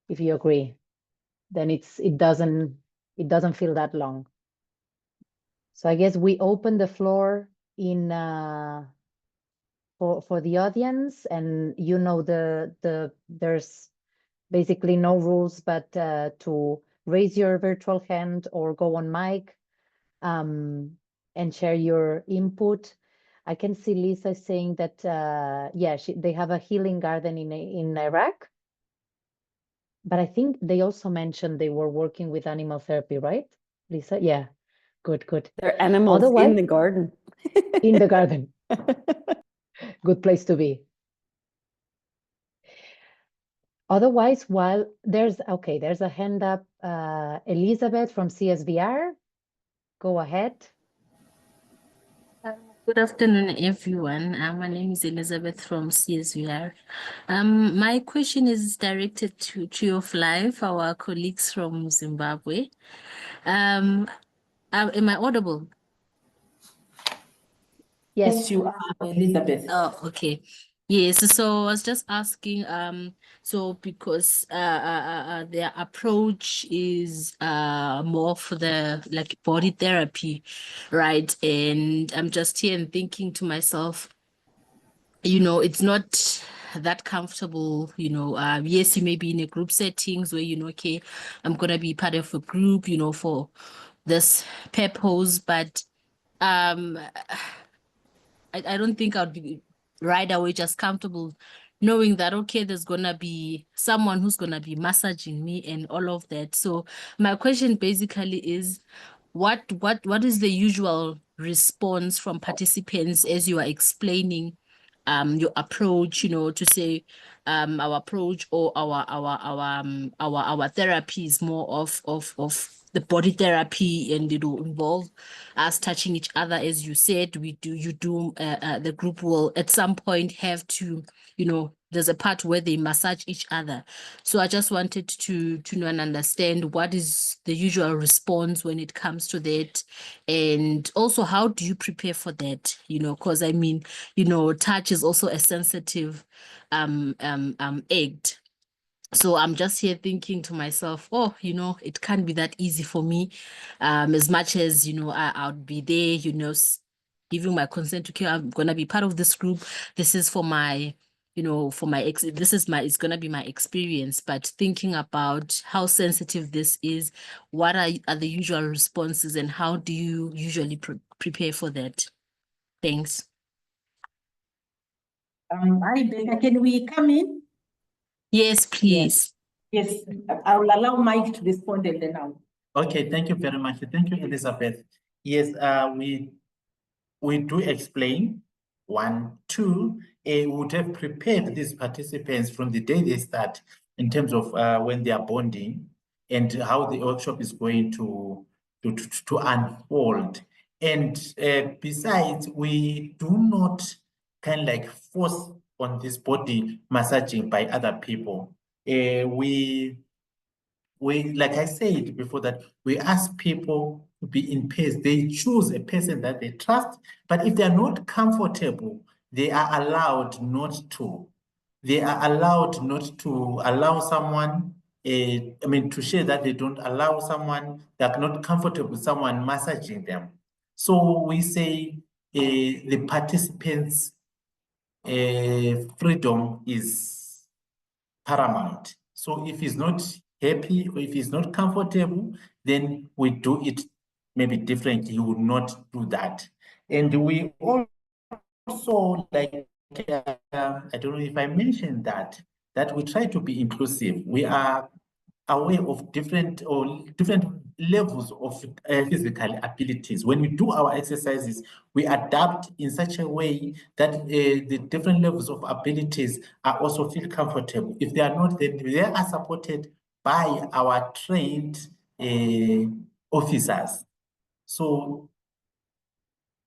if you agree. Then it doesn't feel that long. So I guess we open the floor in for the audience, and you know there's basically no rules but to raise your virtual hand or go on mic and share your input. I can see Lisa saying that yeah, they have a healing garden in Iraq, but I think they also mentioned they were working with animal therapy, right, Lisa? Yeah, good. They're animals in the garden. In the garden. Good place to be. Otherwise, while there's a hand up, Elizabeth from CSVR. Go ahead. Good afternoon, everyone. My name is Elizabeth from CSVR. My question is directed to Tree of Life, our colleagues from Zimbabwe. Am I audible? Yes, you are, Elizabeth. Oh, okay. Yes, so I was just asking, so because their approach is more for the like body therapy, right? And I'm just here and thinking to myself, it's not that comfortable, yes, you may be in a group settings where, okay, I'm gonna be part of a group, for this purpose, but I don't think I'd be right away just comfortable knowing that, okay, there's gonna be someone who's gonna be massaging me and all of that. So my question basically is, what is the usual response from participants as you are explaining your approach, to say our approach or our therapy is more of the body therapy, and it will involve us touching each other. As you said, the group will at some point have to, there's a part where they massage each other. So I just wanted to know and understand what is the usual response when it comes to that, and also how do you prepare for that? Because I mean, touch is also a sensitive act. So I'm just here thinking to myself, oh, it can't be that easy for me. As much as, I'll be there, giving my consent to care, I'm gonna be part of this group. This is for my, it's gonna be my experience. But thinking about how sensitive this is, what are the usual responses, and how do you usually prepare for that? Thanks. Hi, Becca, can we come in? Yes, please. Yes, I will allow Mike to respond and then I'll. Okay, thank you very much. Thank you, Elizabeth. Yes, we do explain. 1, 2, we would have prepared these participants from the day they start in terms of when they are bonding and how the workshop is going to unfold. And besides, we do not kind of like force on this body massaging by other people. We, like I said before, that we ask people to be in pace. They choose a person that they trust, but if they are not comfortable, they are allowed not to. They are allowed not to allow someone, to share that they don't allow someone that are not comfortable with someone massaging them. So we say the participants' freedom is paramount. So if he's not happy or if he's not comfortable, then we do it maybe differently. He would not do that. And we also, like, I don't know if I mentioned that we try to be inclusive. We are aware of different levels of physical abilities. When we do our exercises, we adapt in such a way that the different levels of abilities are also feel comfortable. If they are not, then they are supported by our trained officers. So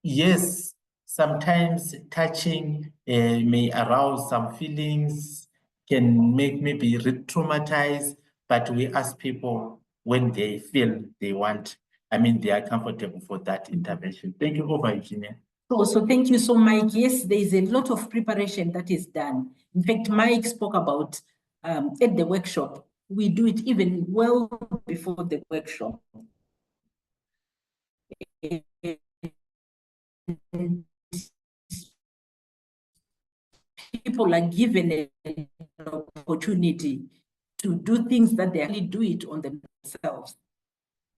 yes, sometimes touching may arouse some feelings, can make maybe re-traumatize, but we ask people when they feel they want, they are comfortable for that intervention. Thank you, over, Eugenia. So thank you so Mike. Yes, there is a lot of preparation that is done. In fact, Mike spoke about at the workshop. We do it even well before the workshop. People are given an opportunity to do things that they actually do it on themselves.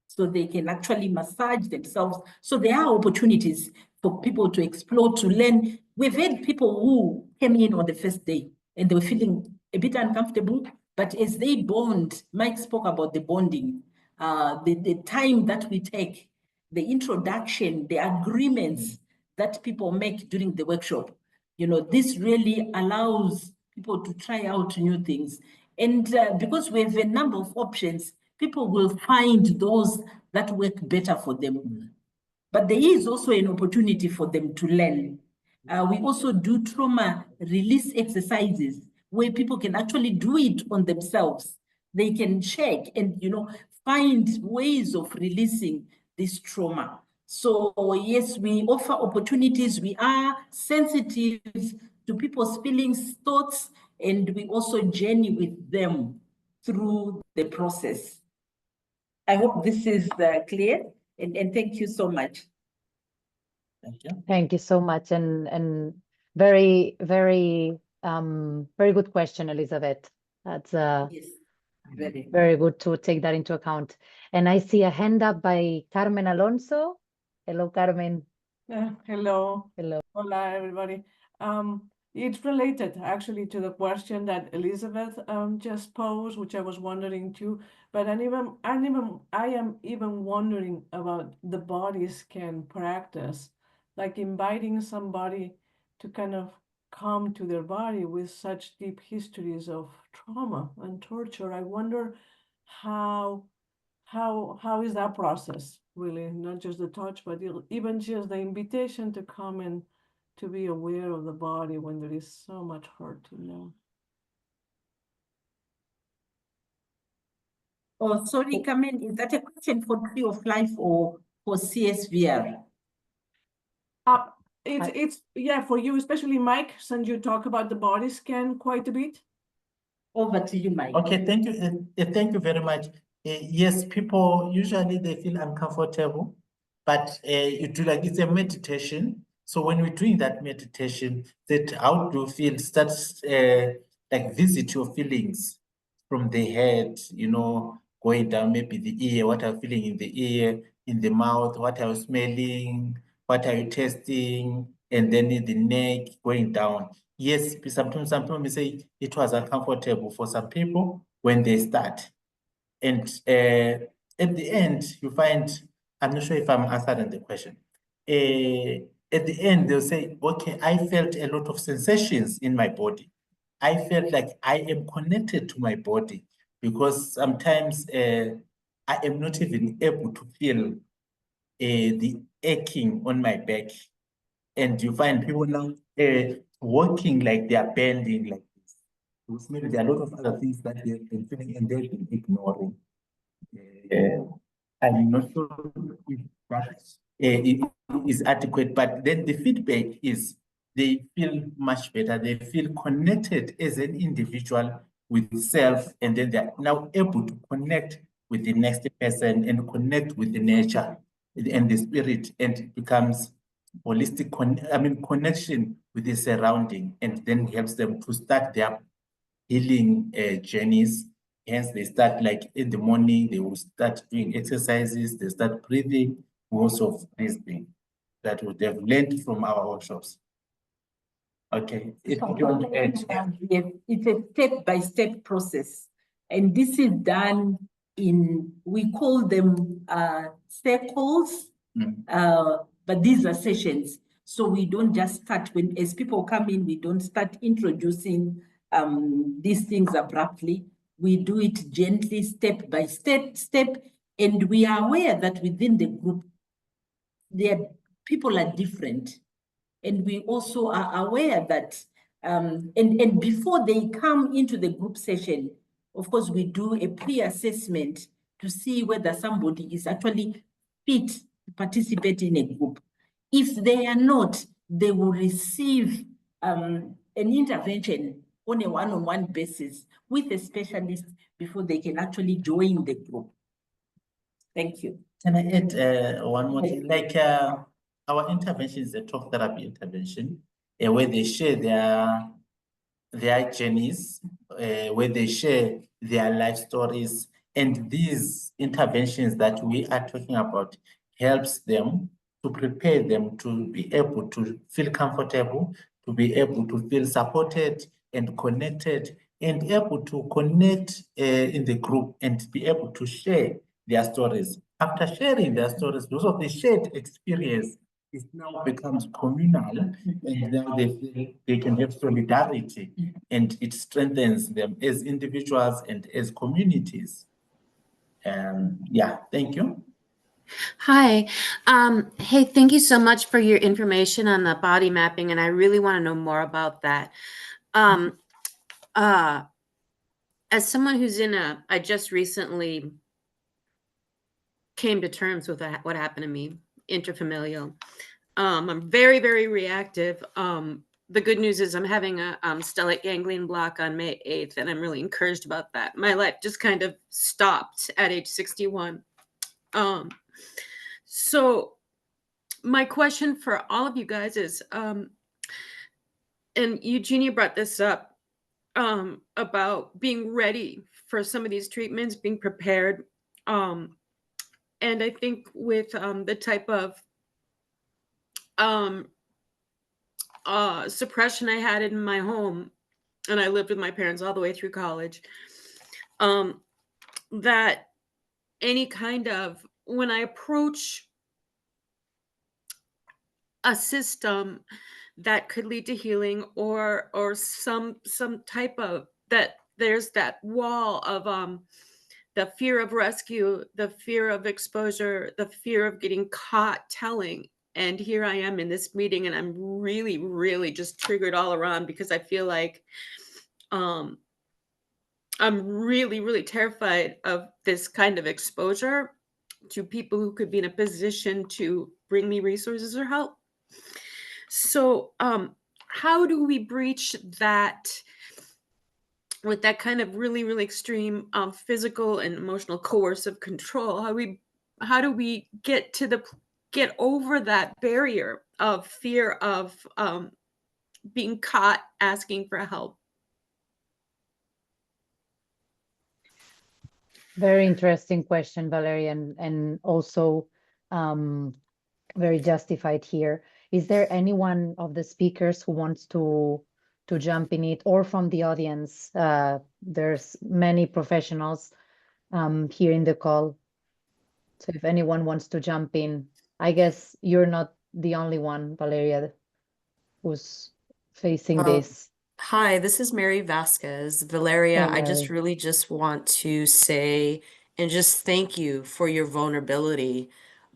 So they can actually massage themselves. So there are opportunities for people to explore, to learn. We've had people who came in on the first day and they were feeling a bit uncomfortable, but as they bond, Mike spoke about the bonding, the time that we take, the introduction, the agreements that people make during the workshop. This really allows people to try out new things. And because we have a number of options, people will find those that work better for them. But there is also an opportunity for them to learn. We also do trauma release exercises where people can actually do it on themselves. They can check and find ways of releasing this trauma. So yes, we offer opportunities. We are sensitive to people's feelings, thoughts, and we also journey with them through the process. I hope this is clear, and thank you so much. Thank you. Thank you so much, and very, very, very good question, Elizabeth. That's Yes, very good to take that into account. And I see a hand up by Carmen Alonso. Hello, Carmen. Hello. Hello. Hola, everybody. It's related actually to the question that Elizabeth just posed, which I was wondering too. But I am even wondering about the bodies can practice, like inviting somebody to kind of come to their body with such deep histories of trauma and torture. I wonder how is that process really, not just the touch, but even just the invitation to come and to be aware of the body when there is so much hurt, you know. Oh, sorry, Carmen, is that a question for Tree of Life or for CSVR? It's yeah, for you, especially Mike, since you talk about the body scan quite a bit. Over to you, Mike. Okay, thank you. Thank you very much. Yes, people usually they feel uncomfortable, but you do like it's a meditation. So when we're doing that meditation, that how do you feel starts like visit your feelings from the head, you know, going down maybe the ear, what are you feeling in the ear, in the mouth, what are you smelling, what are you tasting, and then in the neck going down. Yes, sometimes some people may say it was uncomfortable for some people when they start. And at the end, you find, I'm not sure if I'm answering the question. At the end, they'll say, okay, I felt a lot of sensations in my body. I felt like I am connected to my body because sometimes I am not even able to feel the aching on my back. And you find people now walking like they are bending like this. Because maybe there are a lot of other things that they've been feeling and they've been ignoring. I'm not sure if that is adequate, but then the feedback is they feel much better. They feel connected as an individual with self, and then they're now able to connect with the next person and connect with the nature and the spirit, and it becomes holistic connection with the surrounding, and then helps them to start their healing journeys. Hence, they start like in the morning, they will start doing exercises, they start breathing, most of these things that would have learned from our workshops. Okay, if you want to add. It's a step-by-step process. And this is done in, we call them circles, but these are sessions. So we don't just start as people come in, we don't start introducing these things abruptly. We do it gently, step by step, and we are aware that within the group, people are different. And we also are aware that, and before they come into the group session, of course, we do a pre-assessment to see whether somebody is actually fit to participate in a group. If they are not, they will receive an intervention on a one-on-one basis with a specialist before they can actually join the group. Thank you. Can I add one more thing? Like our intervention is a talk therapy intervention where they share their journeys, where they share their life stories, and these interventions that we are talking about helps them to prepare them to be able to feel comfortable, to be able to feel supported and connected, and able to connect in the group and be able to share their stories. After sharing their stories, because of the shared experience, it now becomes communal, and now they feel they can have solidarity, and it strengthens them as individuals and as communities. Yeah, thank you. Hi. Hey, thank you so much for your information on the body mapping, and I really want to know more about that. As someone who's I just recently came to terms with what happened to me, interfamilial. I'm very, very reactive. The good news is I'm having a stellate ganglion block on May 8th, and I'm really encouraged about that. My life just kind of stopped at age 61. So my question for all of you guys is, and Eugenia brought this up, about being ready for some of these treatments, being prepared. And I think with the type of suppression I had in my home, and I lived with my parents all the way through college, that any kind of, when I approach a system that could lead to healing, or some type of that there's that wall of the fear of rescue, the fear of exposure, the fear of getting caught telling. And here I am in this meeting, and I'm really, really just triggered all around because I feel like I'm really, really terrified of this kind of exposure to people who could be in a position to bring me resources or help. So how do we breach that with that kind of really, really extreme physical and emotional coercive control? How do we get over that barrier of fear of being caught asking for help? Very interesting question, Valeria, and also very justified here. Is there anyone of the speakers who wants to jump in it, or from the audience? There's many professionals here in the call. So if anyone wants to jump in, I guess you're not the only one, Valeria, who's facing this. Hi, this is Mary Vasquez. Valeria, Hey, I just Mary. really just want to say and just thank you for your vulnerability.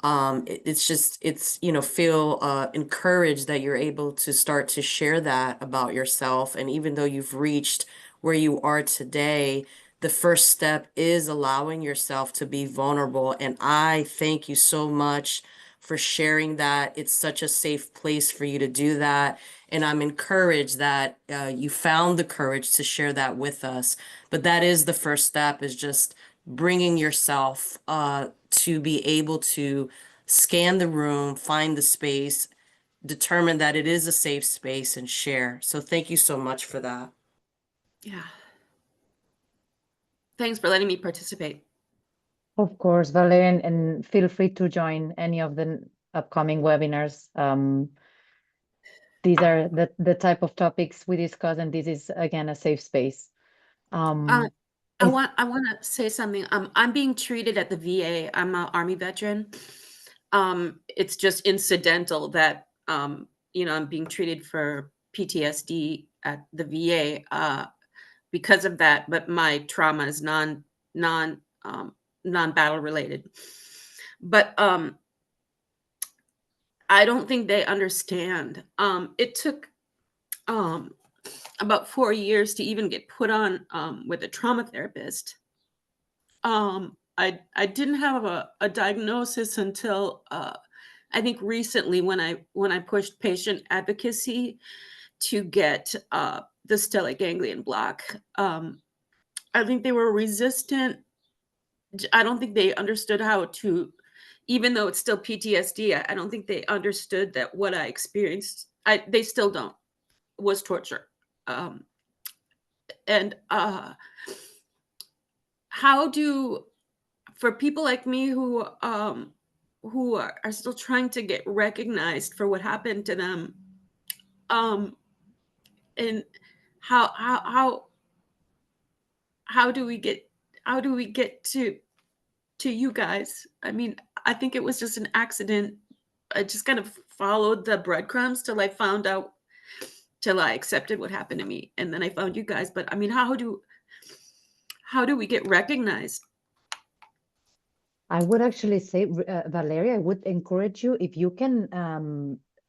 It's feel encouraged that you're able to start to share that about yourself. And even though you've reached where you are today, the first step is allowing yourself to be vulnerable. And I thank you so much for sharing that. It's such a safe place for you to do that. And I'm encouraged that you found the courage to share that with us. But that is the first step, is just bringing yourself to be able to scan the room, find the space, determine that it is a safe space, and share. So thank you so much for that. Yeah. Thanks for letting me participate. Of course, Valeria, and feel free to join any of the upcoming webinars. These are the type of topics we discuss, and this is, again, a safe space. I want to say something. I'm being treated at the VA. I'm an Army veteran. It's just incidental that I'm being treated for PTSD at the VA because of that. But my trauma is non-battle related. But I don't think they understand. It took about 4 years to even get put on with a trauma therapist. I didn't have a diagnosis until I think recently when I pushed patient advocacy to get the stellate ganglion block. I think they were resistant. I don't think they understood how to, even though it's still PTSD, I don't think they understood that what I experienced, they still don't, was torture. And how do, for people like me who are still trying to get recognized for what happened to them, and how do we get to you guys? I mean, I think it was just an accident. I just kind of followed the breadcrumbs till I found out, till I accepted what happened to me, and then I found you guys. But I mean, how do we get recognized? I would actually say, Valeria, I would encourage you, if you can,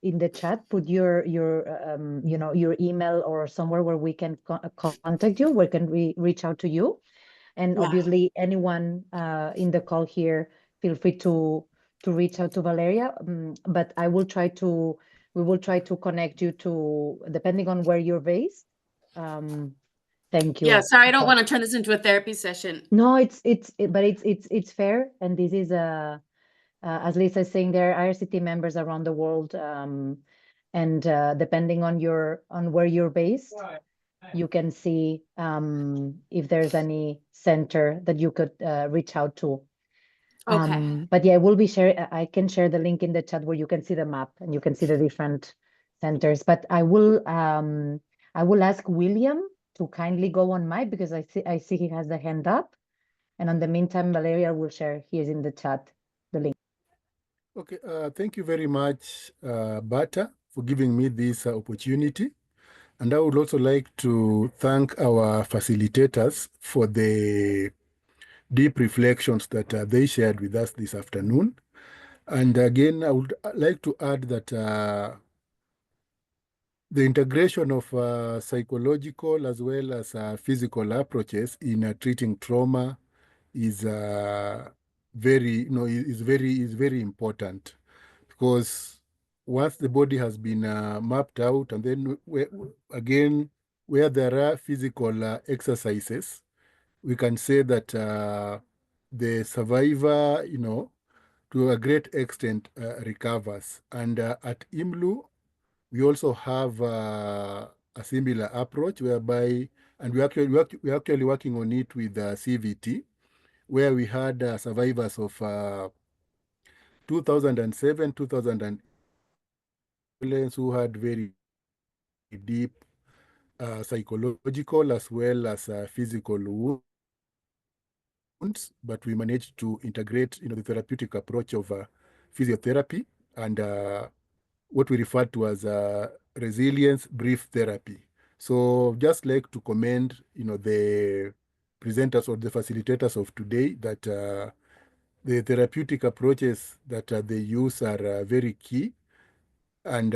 in the chat, put your your email or somewhere where we can contact you, where can we reach out to you. And Yeah. obviously, anyone in the call here, feel free to reach out to Valeria. But we will try to connect you to, depending on where you're based. Thank you. Yeah, sorry, I don't want to turn this into a therapy session. No, but it's fair, and this is as Lisa is saying, there are IRCT members around the world, and depending on where you're based, you can see if there's any center that you could reach out to. Okay. But yeah, I can share the link in the chat where you can see the map and you can see the different centers. But I will ask William to kindly go on mic, because I see he has the hand up. And in the meantime, Valeria will share here in the chat the link. Okay, thank you very much, Bata. for giving me this opportunity. And I would also like to thank our facilitators for the deep reflections that they shared with us this afternoon. And again, I would like to add that the integration of psychological as well as physical approaches in treating trauma is very important, because once the body has been mapped out, and then again, where there are physical exercises, we can say that the survivor, to a great extent recovers. And at IMLU, we also have a similar approach whereby, and we're actually working on it with CVT, where we had survivors of 2007, 2008, who had very deep psychological as well as physical wounds, but we managed to integrate, the therapeutic approach of physiotherapy and what we refer to as resilience brief therapy. So just like to commend, the presenters or the facilitators of today, that the therapeutic approaches that they use are very key, and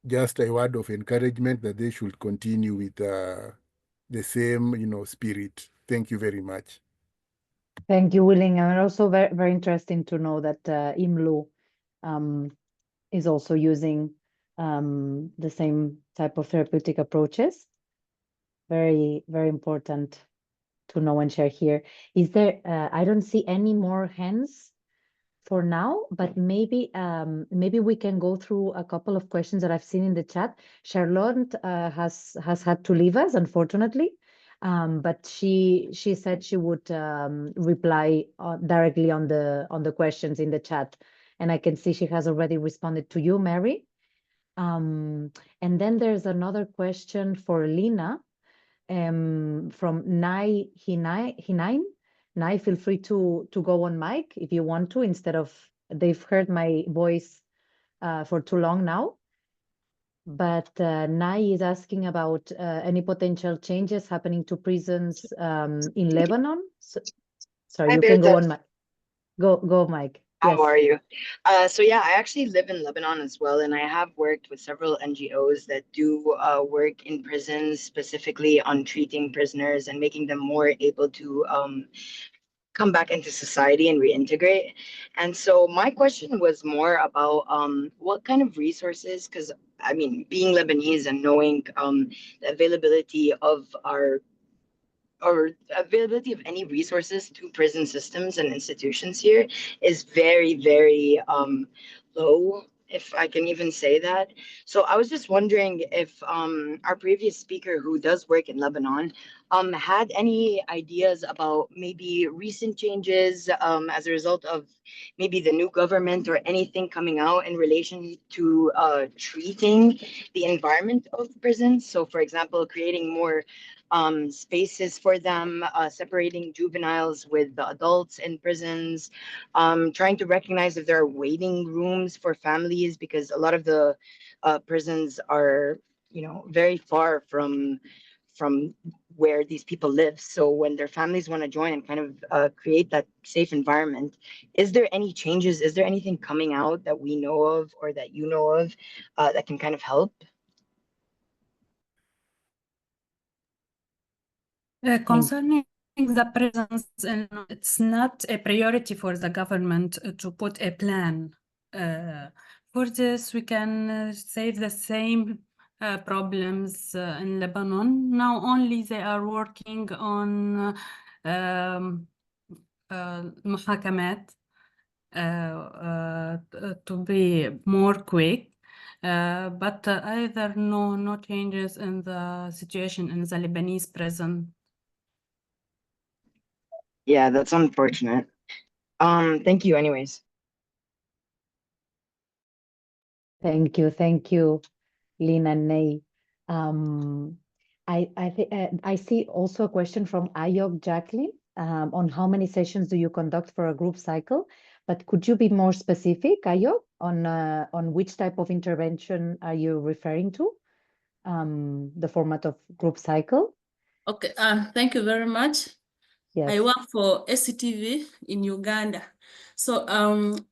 just a word of encouragement that they should continue with the same, spirit. Thank you very much. Thank you, Willing. And also very, very interesting to know that IMLU is also using the same type of therapeutic approaches. Very, very important to know and share here. Is there, I don't see any more hands for now, but maybe we can go through a couple of questions that I've seen in the chat. Charlotte has had to leave us, unfortunately, but she said she would reply directly on the questions in the chat, and I can see she has already responded to you, Mary. And then there's another question for Lina from Nai Hinain. Nai, feel free to go on mic if you want to, instead of, they've heard my voice for too long now. But Nai is asking about any potential changes happening to prisons in Lebanon. Sorry, you can go on mic. Go, Mike. How are you? So yeah, I actually live in Lebanon as well, and I have worked with several NGOs that do work in prisons, specifically on treating prisoners and making them more able to come back into society and reintegrate. And so my question was more about what kind of resources, because I mean, being Lebanese and knowing the availability of any resources to prison systems and institutions here is very, very low, if I can even say that. So I was just wondering if our previous speaker, who does work in Lebanon, had any ideas about maybe recent changes as a result of maybe the new government or anything coming out in relation to treating the environment of prisons. So for example, creating more spaces for them, separating juveniles with the adults in prisons, trying to recognize if there are waiting rooms for families, because a lot of the prisons are, very far from where these people live. So when their families want to join and kind of create that safe environment, is there any changes? Is there anything coming out that we know of or that you know of that can kind of help? Concerning the prisons, it's not a priority for the government to put a plan. For this, we can say the same problems in Lebanon. Now only they are working on محاكمات to be more quick. But either no changes in the situation in the Lebanese prison. Yeah, that's unfortunate. Thank you anyways. Thank you, Lina and Ney. I see also a question from Ayok Jacqueline on how many sessions do you conduct for a group cycle? But could you be more specific, Ayok? on which type of intervention are you referring to? The format of group cycle? Okay, thank you very much. Yes. I work for SCTV in Uganda. So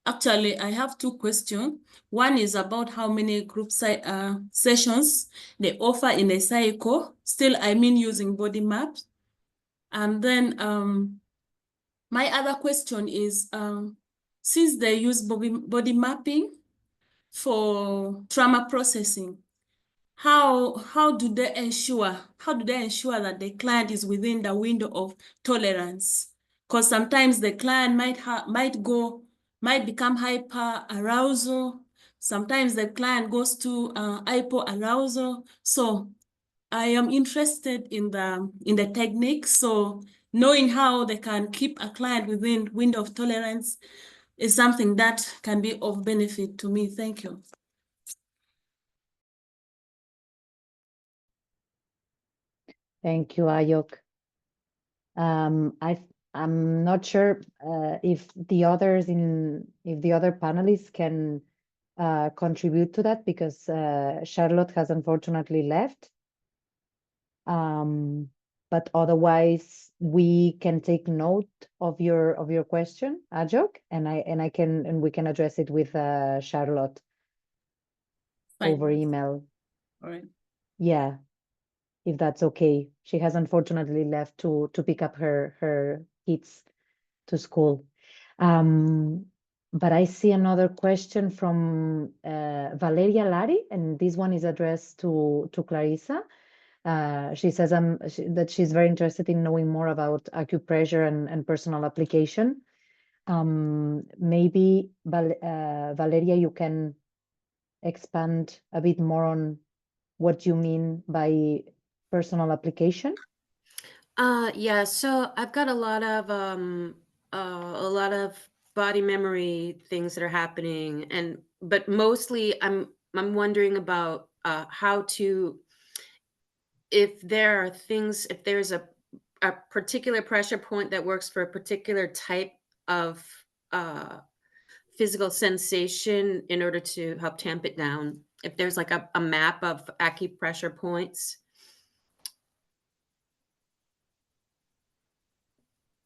actually, I have two questions. One is about how many group sessions they offer in a cycle. Still, I mean using body maps. And then my other question is, since they use body mapping for trauma processing, how do they ensure that the client is within the window of tolerance? Because sometimes the client might become hyper arousal. Sometimes the client goes to hypo arousal. So I am interested in the technique. So knowing how they can keep a client within window of tolerance is something that can be of benefit to me. Thank you. Thank you, Ayok. I'm not sure if the other panelists can contribute to that, because Charlotte has unfortunately left. But otherwise, we can take note of your question, Ajok, and we can address it with Charlotte over email. All right. Yeah, if that's okay. She has unfortunately left to pick up her kids to school. But I see another question from Valeria Lari, and this one is addressed to Clarissa. She says that she's very interested in knowing more about acupressure and personal application. Maybe Valeria, you can expand a bit more on what you mean by personal application. Yeah, so I've got a lot of body memory things that are happening, but mostly I'm wondering about how to, if there's a particular pressure point that works for a particular type of physical sensation in order to help tamp it down. If there's like a map of acupressure points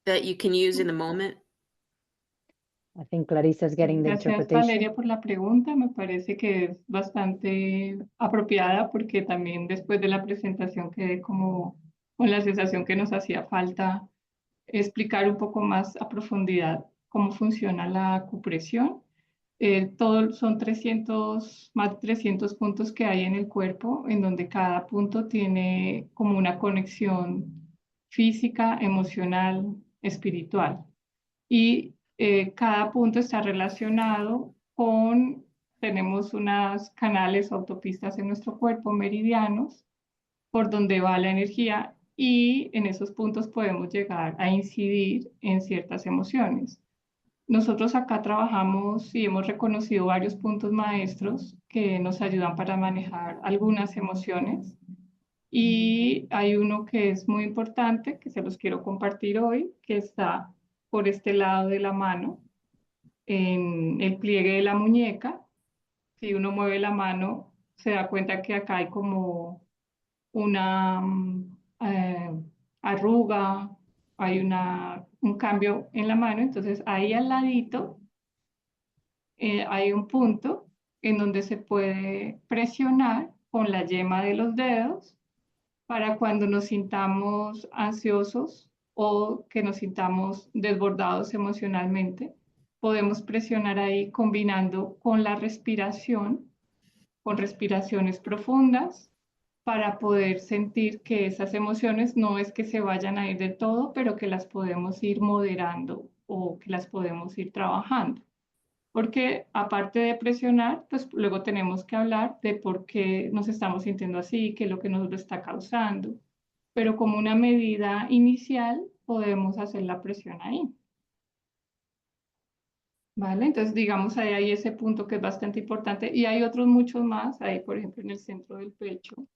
that you can use in the moment. I think Clarissa is getting the Gracias, interpretation. Valeria, por la pregunta. Me parece que es bastante apropiada, porque también después de la presentación quedé como con la sensación que nos hacía falta explicar un poco más a profundidad cómo funciona la acupresión. Son más de 300 puntos que hay en el cuerpo, en donde cada punto tiene como una conexión física, emocional, espiritual. Y cada punto está relacionado tenemos unos canales, autopistas en nuestro cuerpo, meridianos, por donde va la energía, y en esos puntos podemos llegar a incidir en ciertas emociones. Nosotros acá trabajamos y hemos reconocido varios puntos maestros que nos ayudan para manejar algunas emociones. Y hay uno que es muy importante, que se los quiero compartir hoy, que está por este lado de la mano, en el pliegue de la muñeca. Si uno mueve la mano, se da cuenta que acá hay como una arruga, hay un cambio en la mano. Entonces ahí al ladito hay un punto en donde se puede presionar con la yema de los dedos para cuando nos sintamos ansiosos o que nos sintamos desbordados emocionalmente. Podemos presionar ahí combinando con la respiración, con respiraciones profundas, para poder sentir que esas emociones no es que se vayan a ir de todo, pero que las podemos ir moderando o que las podemos ir trabajando. Porque aparte de presionar, pues luego tenemos que hablar de por qué nos estamos sintiendo así, qué es lo que nos lo está causando. Pero como una medida inicial, podemos hacer la presión ahí. ¿Vale? Entonces, digamos, ahí hay ese punto que es bastante importante. Y hay otros muchos más, ahí por ejemplo en el centro del pecho,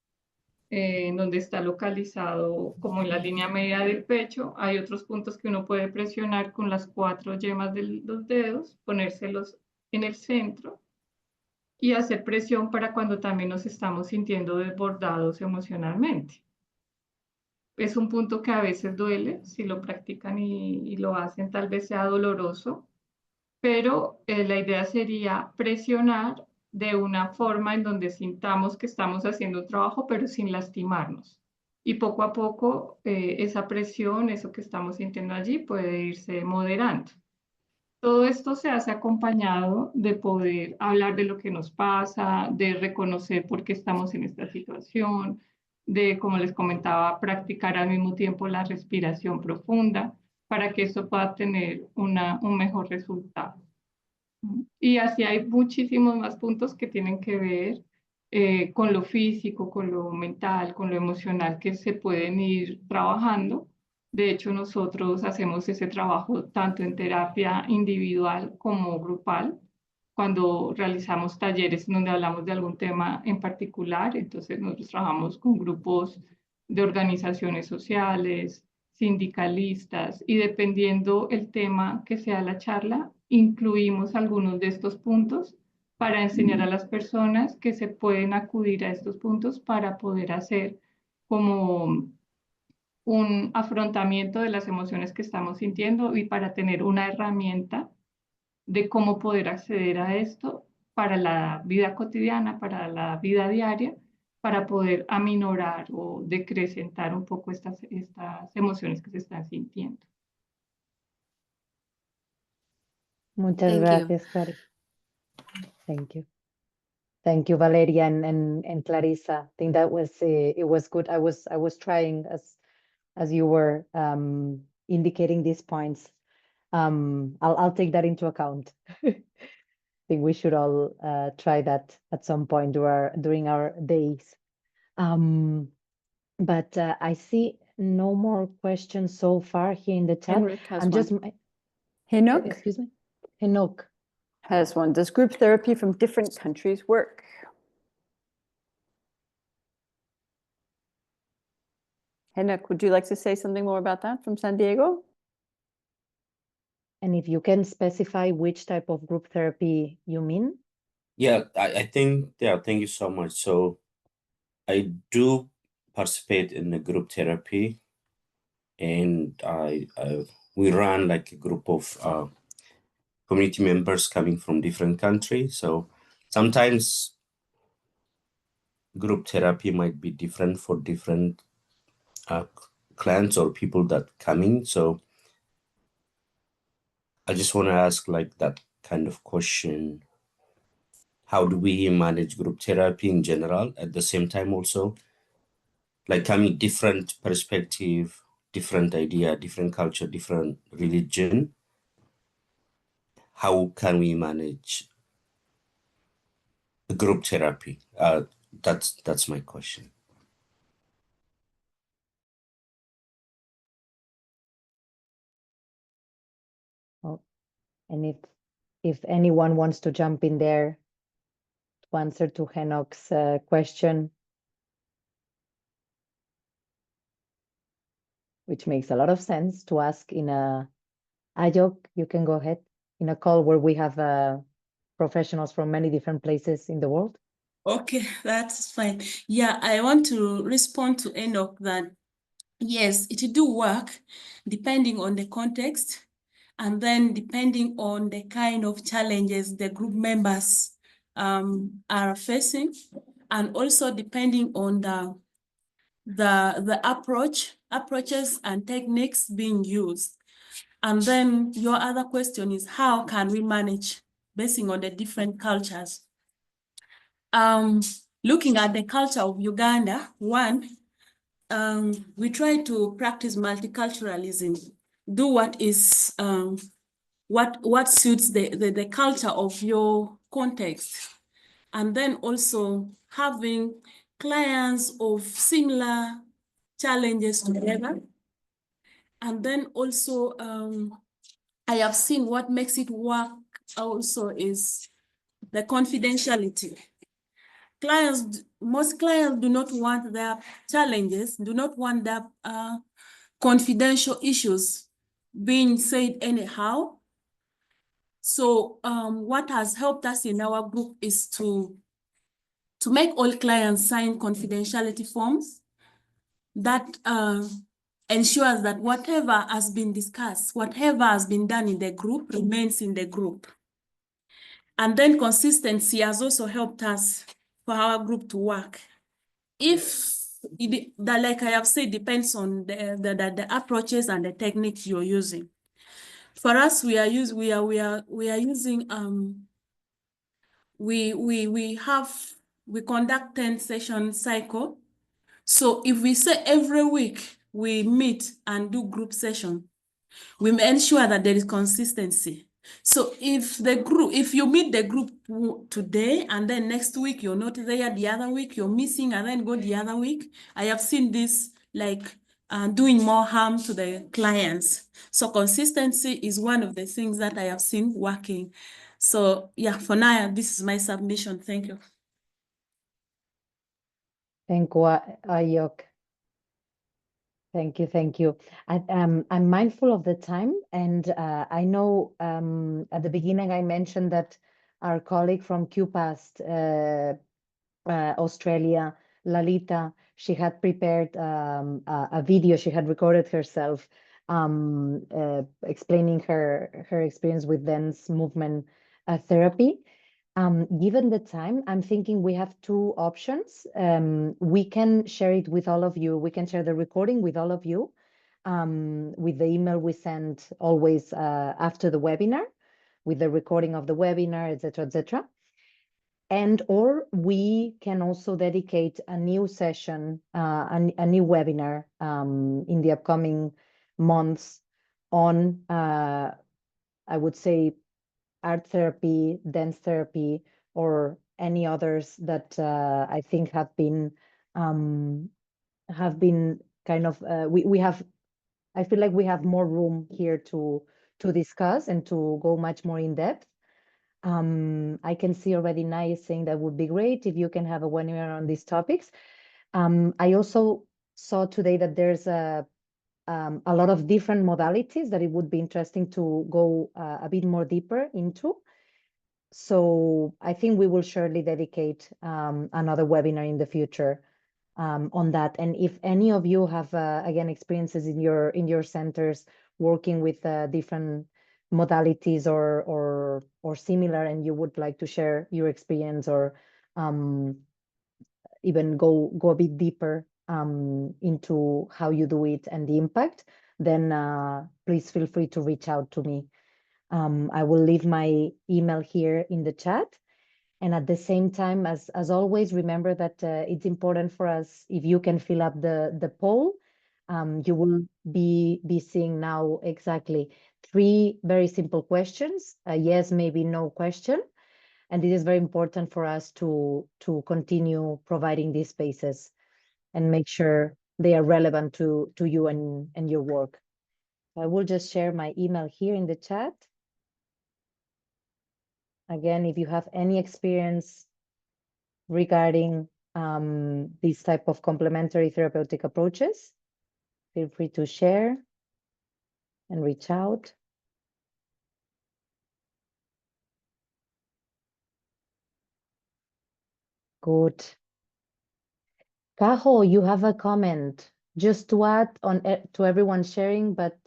donde está localizado como en la línea media del pecho. Hay otros puntos que uno puede presionar con las 4 yemas de los dedos, ponérselos en el centro y hacer presión para cuando también nos estamos sintiendo desbordados emocionalmente. Es un punto que a veces duele, si lo practican y lo hacen, tal vez sea doloroso, pero la idea sería presionar de una forma en donde sintamos que estamos haciendo un trabajo, pero sin lastimarnos. Y poco a poco esa presión, eso que estamos sintiendo allí, puede irse moderando. Todo esto se hace acompañado de poder hablar de lo que nos pasa, de reconocer por qué estamos en esta situación, de, como les comentaba, practicar al mismo tiempo la respiración profunda para que esto pueda tener un mejor resultado. Y así hay muchísimos más puntos que tienen que ver con lo físico, con lo mental, con lo emocional que se pueden ir trabajando. De hecho, nosotros hacemos ese trabajo tanto en terapia individual como grupal, cuando realizamos talleres donde hablamos de algún tema en particular. Entonces, nosotros trabajamos con grupos de organizaciones sociales, sindicalistas, y dependiendo el tema que sea la charla, incluimos algunos de estos puntos para enseñar a las personas que se pueden acudir a estos puntos para poder hacer como un afrontamiento de las emociones que estamos sintiendo y para tener una herramienta de cómo poder acceder a esto para la vida cotidiana, para la vida diaria, para poder aminorar o decrecentar un poco estas emociones que se están sintiendo. Muchas Thank you. gracias, Clary. Thank you. Thank you, Valeria and Clarissa. I think that was it was good. I was trying as you were indicating these points. I'll take that into account. I think we should all try that at some point during our days. But I see no more questions so far here in the chat. Henrik has I'm just one. Henok excuse me. Henok. has one. Does group therapy from different countries work? Henok, would you like to say something more about that from San Diego? And if you can specify which type of group therapy you mean? Yeah, I think, yeah, thank you so much. So I do participate in the group therapy, and we run like a group of community members coming from different countries. So sometimes group therapy might be different for different clients or people that come in. So I just want to ask like that kind of question. How do we manage group therapy in general? At the same time also, like coming different perspective, different idea, different culture, different religion. How can we manage the group therapy? That's my question. Oh, and if anyone wants to jump in there to answer to Henok's question, which makes a lot of sense to ask in a Ayok, you can go ahead, in a call where we have professionals from many different places in the world. Okay, that's fine. Yeah, I want to respond to Enoch that yes, it do work depending on the context and then depending on the kind of challenges the group members are facing, and also depending on the approaches and techniques being used. And then your other question is how can we manage basing on the different cultures? Looking at the culture of Uganda, one, we try to practice multiculturalism, do what is what suits the culture of your context, and then also having clients of similar challenges together. And then also I have seen what makes it work also is the confidentiality. Most clients do not want their challenges, do not want their confidential issues being said anyhow. So what has helped us in our group is to make all clients sign confidentiality forms that ensures that whatever has been discussed, whatever has been done in the group remains in the group. And then consistency has also helped us for our group to work. Like I have said, depends on the approaches and the techniques you're using. For us, we conduct 10 session cycle. So if we say every week we meet and do group session, we ensure that there is consistency. So if you meet the group today and then next week you're not there, the other week you're missing and then go the other week, I have seen this like doing more harm to the clients. So consistency is one of the things that I have seen working. So yeah, for now, this is my submission. Thank you. Thank you, Ayok. Thank you, thank you. I'm mindful of the time, and I know at the beginning I mentioned that our colleague from QPAST, Australia, Lalita, she had prepared a video. She had recorded herself explaining her experience with dance movement therapy. Given the time, I'm thinking we have two options. We can share it with all of you. We can share the recording with all of you with the email we send always after the webinar, with the recording of the webinar, etc., etc. And or we can also dedicate a new session, a new webinar in the upcoming months on, I would say, art therapy, dance therapy, or any others that I think have been kind of we have. I feel like we have more room here to discuss and to go much more in depth. I can see already Nai saying that would be great if you can have a webinar on these topics. I also saw today that there's a lot of different modalities that it would be interesting to go a bit more deeper into. So I think we will surely dedicate another webinar in the future on that. And if any of you have, again, experiences in your centers working with different modalities or similar, and you would like to share your experience or even go a bit deeper into how you do it and the impact, then please feel free to reach out to me. I will leave my email here in the chat. And at the same time, as always, remember that it's important for us, if you can fill up the poll, you will be seeing now exactly 3 very simple questions, a yes, maybe no question. And it is very important for us to continue providing these spaces and make sure they are relevant to you and your work. I will just share my email here in the chat. Again, if you have any experience regarding these type of complementary therapeutic approaches, feel free to share and reach out. Good. Cajo, you have a comment. Just to add on to everyone sharing, but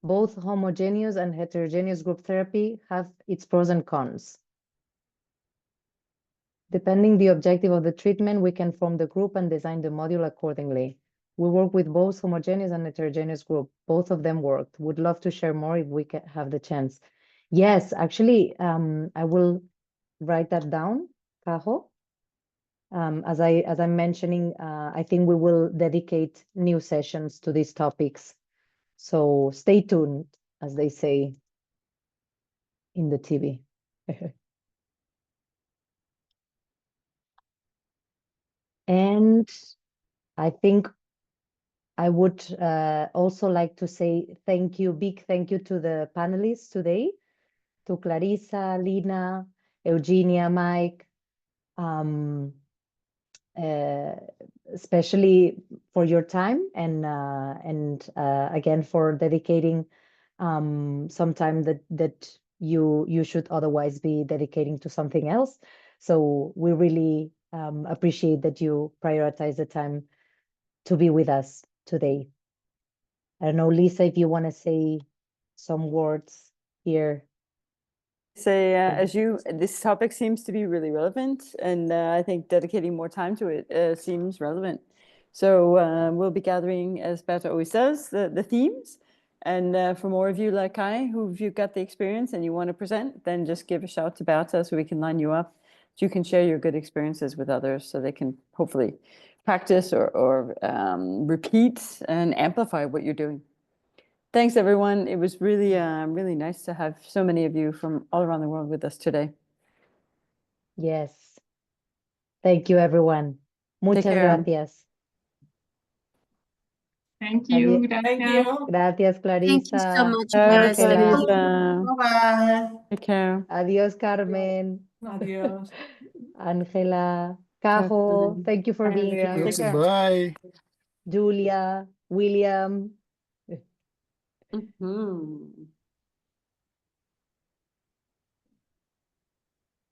both homogeneous and heterogeneous group therapy have its pros and cons. Depending the objective of the treatment, we can form the group and design the module accordingly. We work with both homogeneous and heterogeneous group. Both of them worked. Would love to share more if we can have the chance. Yes, actually, I will write that down, Cajo. As I'm mentioning, I think we will dedicate new sessions to these topics. So stay tuned, as they say in the TV. And I think I would also like to say thank you, big thank you to the panelists today, to Clarissa, Lina, Eugenia, Mike, especially for your time and again for dedicating some time that you should otherwise be dedicating to something else. So we really appreciate that you prioritize the time to be with us today. I don't know, Lisa, if you want to say some words here. Say, this topic seems to be really relevant, and I think dedicating more time to it seems relevant. So we'll be gathering, as Berta always says, the themes. And for more of you like I, who've you got the experience and you want to present, then just give a shout to Berta so we can line you up. So you can share your good experiences with others so they can hopefully practice or repeat and amplify what you're doing. Thanks, everyone. It was really, really nice to have so many of you from all around the world with us today. Yes. Thank you, everyone. Muchas Take care. gracias. Thank you. Thank Gracias. you. Gracias, Thank you so Clarissa. much, Ciao, Clarissa. Clarissa. Bye-bye. Take care. Adios, Carmen. Adios. Angela. Ciao, Cajo, Carmen. thank you for being Take here. care. Bye. Julia, William. Mhm.